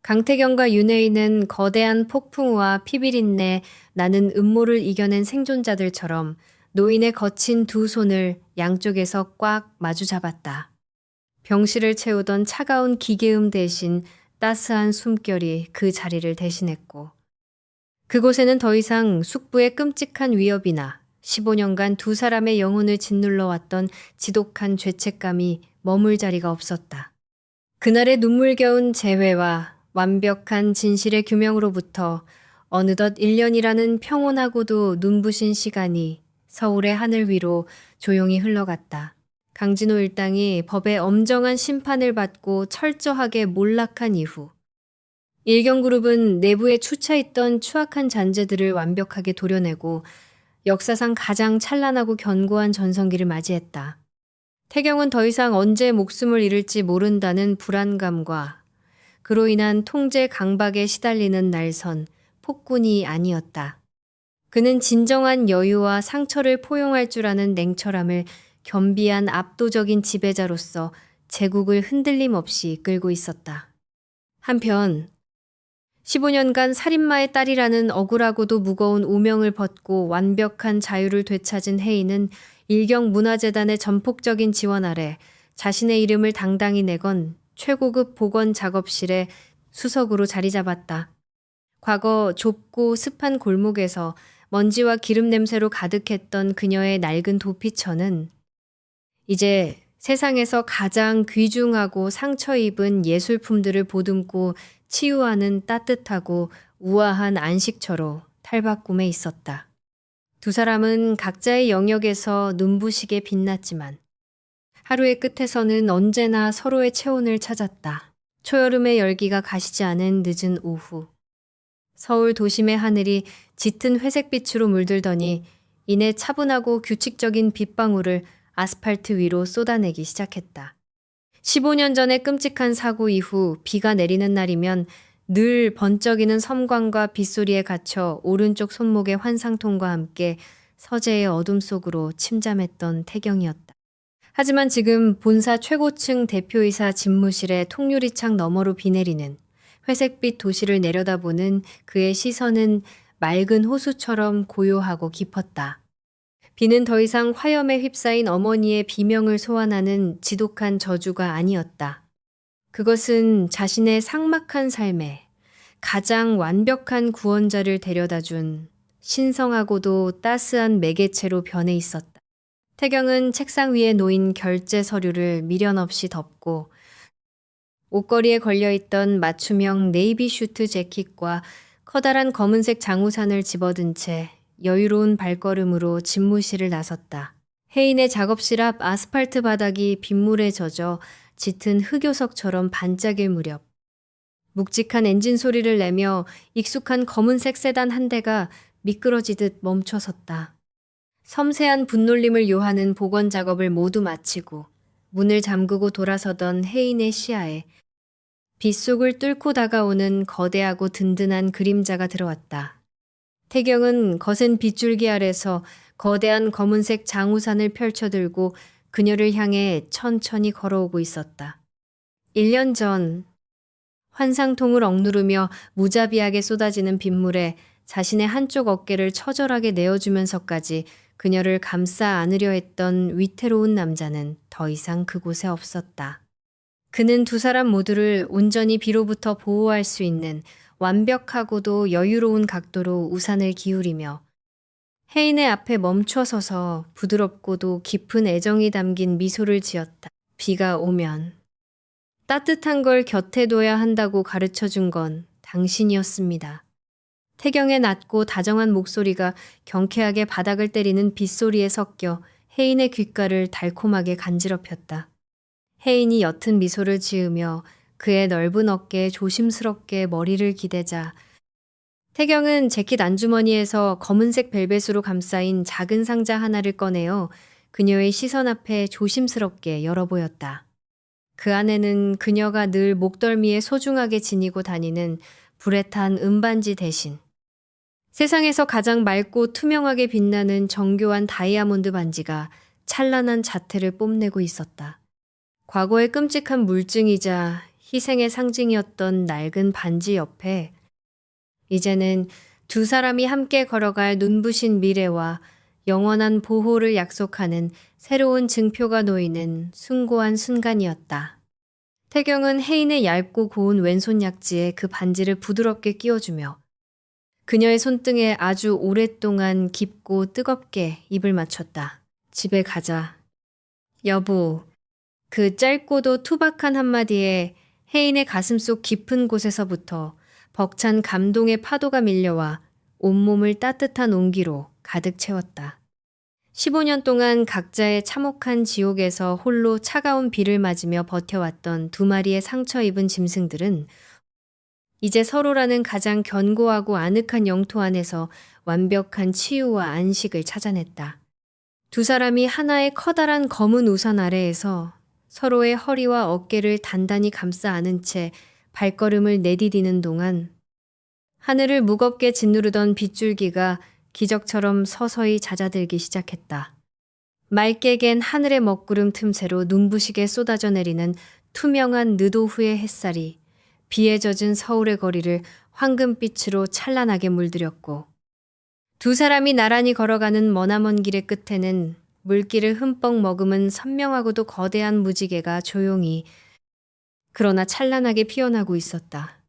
강태경과 윤혜인은 거대한 폭풍우와 피비린내 나는 음모를 이겨낸 생존자들처럼 노인의 거친 두 손을 양쪽에서 꽉 마주 잡았다. 병실을 채우던 차가운 기계음 대신 따스한 숨결이 그 자리를 대신했고 그곳에는 더 이상 숙부의 끔찍한 위협이나 15년간 두 사람의 영혼을 짓눌러 왔던 지독한 죄책감이 머물 자리가 없었다. 그날의 눈물겨운 재회와 완벽한 진실의 규명으로부터 어느덧 1년이라는 평온하고도 눈부신 시간이 서울의 하늘 위로 조용히 흘러갔다. 강진호 일당이 법의 엄정한 심판을 받고 철저하게 몰락한 이후 일경그룹은 내부에 추차있던 추악한 잔재들을 완벽하게 도려내고 역사상 가장 찬란하고 견고한 전성기를 맞이했다. 태경은 더 이상 언제 목숨을 잃을지 모른다는 불안감과 그로 인한 통제 강박에 시달리는 날선 폭군이 아니었다. 그는 진정한 여유와 상처를 포용할 줄 아는 냉철함을 겸비한 압도적인 지배자로서 제국을 흔들림 없이 이끌고 있었다. 한편 15년간 살인마의 딸이라는 억울하고도 무거운 오명을 벗고 완벽한 자유를 되찾은 혜인은 일경문화재단의 전폭적인 지원 아래 자신의 이름을 당당히 내건 최고급 복원 작업실에 수석으로 자리 잡았다. 과거 좁고 습한 골목에서 먼지와 기름 냄새로 가득했던 그녀의 낡은 도피처는 이제 세상에서 가장 귀중하고 상처 입은 예술품들을 보듬고 치유하는 따뜻하고 우아한 안식처로 탈바꿈해 있었다. 두 사람은 각자의 영역에서 눈부시게 빛났지만 하루의 끝에서는 언제나 서로의 체온을 찾았다. 초여름의 열기가 가시지 않은 늦은 오후. 서울 도심의 하늘이 짙은 회색빛으로 물들더니 이내 차분하고 규칙적인 빗방울을 아스팔트 위로 쏟아내기 시작했다. 15년 전의 끔찍한 사고 이후 비가 내리는 날이면 늘 번쩍이는 섬광과 빗소리에 갇혀 오른쪽 손목의 환상통과 함께 서재의 어둠 속으로 침잠했던 태경이었다. 하지만 지금 본사 최고층 대표이사 집무실의 통유리창 너머로 비 내리는 회색빛 도시를 내려다보는 그의 시선은 맑은 호수처럼 고요하고 깊었다. 비는 더 이상 화염에 휩싸인 어머니의 비명을 소환하는 지독한 저주가 아니었다. 그것은 자신의 삭막한 삶에 가장 완벽한 구원자를 데려다준 신성하고도 따스한 매개체로 변해 있었다. 태경은 책상 위에 놓인 결제 서류를 미련 없이 덮고 옷걸이에 걸려있던 맞춤형 네이비 슈트 재킷과 커다란 검은색 장우산을 집어든 채 여유로운 발걸음으로 집무실을 나섰다. 혜인의 작업실 앞 아스팔트 바닥이 빗물에 젖어 짙은 흑요석처럼 반짝일 무렵 묵직한 엔진 소리를 내며 익숙한 검은색 세단 한 대가 미끄러지듯 멈춰섰다. 섬세한 분놀림을 요하는 복원 작업을 모두 마치고 문을 잠그고 돌아서던 혜인의 시야에 빗속을 뚫고 다가오는 거대하고 든든한 그림자가 들어왔다. 태경은 거센 빗줄기 아래서 거대한 검은색 장우산을 펼쳐들고 그녀를 향해 천천히 걸어오고 있었다. 1년 전 환상통을 억누르며 무자비하게 쏟아지는 빗물에 자신의 한쪽 어깨를 처절하게 내어주면서까지 그녀를 감싸 안으려 했던 위태로운 남자는 더 이상 그곳에 없었다. 그는 두 사람 모두를 온전히 비로부터 보호할 수 있는 완벽하고도 여유로운 각도로 우산을 기울이며 혜인의 앞에 멈춰서서 부드럽고도 깊은 애정이 담긴 미소를 지었다. 비가 오면 따뜻한 걸 곁에 둬야 한다고 가르쳐준 건 당신이었습니다. 태경의 낮고 다정한 목소리가 경쾌하게 바닥을 때리는 빗소리에 섞여 혜인의 귓가를 달콤하게 간지럽혔다. 혜인이 옅은 미소를 지으며 그의 넓은 어깨에 조심스럽게 머리를 기대자 태경은 재킷 안주머니에서 검은색 벨벳으로 감싸인 작은 상자 하나를 꺼내어 그녀의 시선 앞에 조심스럽게 열어보였다. 그 안에는 그녀가 늘 목덜미에 소중하게 지니고 다니는 불에 탄 은반지 대신 세상에서 가장 맑고 투명하게 빛나는 정교한 다이아몬드 반지가 찬란한 자태를 뽐내고 있었다. 과거의 끔찍한 물증이자 희생의 상징이었던 낡은 반지 옆에 이제는 두 사람이 함께 걸어갈 눈부신 미래와 영원한 보호를 약속하는 새로운 증표가 놓이는 숭고한 순간이었다. 태경은 혜인의 얇고 고운 왼손 약지에 그 반지를 부드럽게 끼워주며 그녀의 손등에 아주 오랫동안 깊고 뜨겁게 입을 맞췄다. 집에 가자. 여보. 그 짧고도 투박한 한마디에 혜인의 가슴속 깊은 곳에서부터 벅찬 감동의 파도가 밀려와 온몸을 따뜻한 온기로 가득 채웠다. 15년 동안 각자의 참혹한 지옥에서 홀로 차가운 비를 맞으며 버텨왔던 두 마리의 상처 입은 짐승들은 이제 서로라는 가장 견고하고 아늑한 영토 안에서 완벽한 치유와 안식을 찾아냈다. 두 사람이 하나의 커다란 검은 우산 아래에서 서로의 허리와 어깨를 단단히 감싸 안은 채 발걸음을 내디디는 동안 하늘을 무겁게 짓누르던 빗줄기가 기적처럼 서서히 잦아들기 시작했다. 맑게 갠 하늘의 먹구름 틈새로 눈부시게 쏟아져 내리는 투명한 느도후의 햇살이 비에 젖은 서울의 거리를 황금빛으로 찬란하게 물들였고 두 사람이 나란히 걸어가는 머나먼 길의 끝에는 물기를 흠뻑 머금은 선명하고도 거대한 무지개가 조용히 그러나 찬란하게 피어나고 있었다.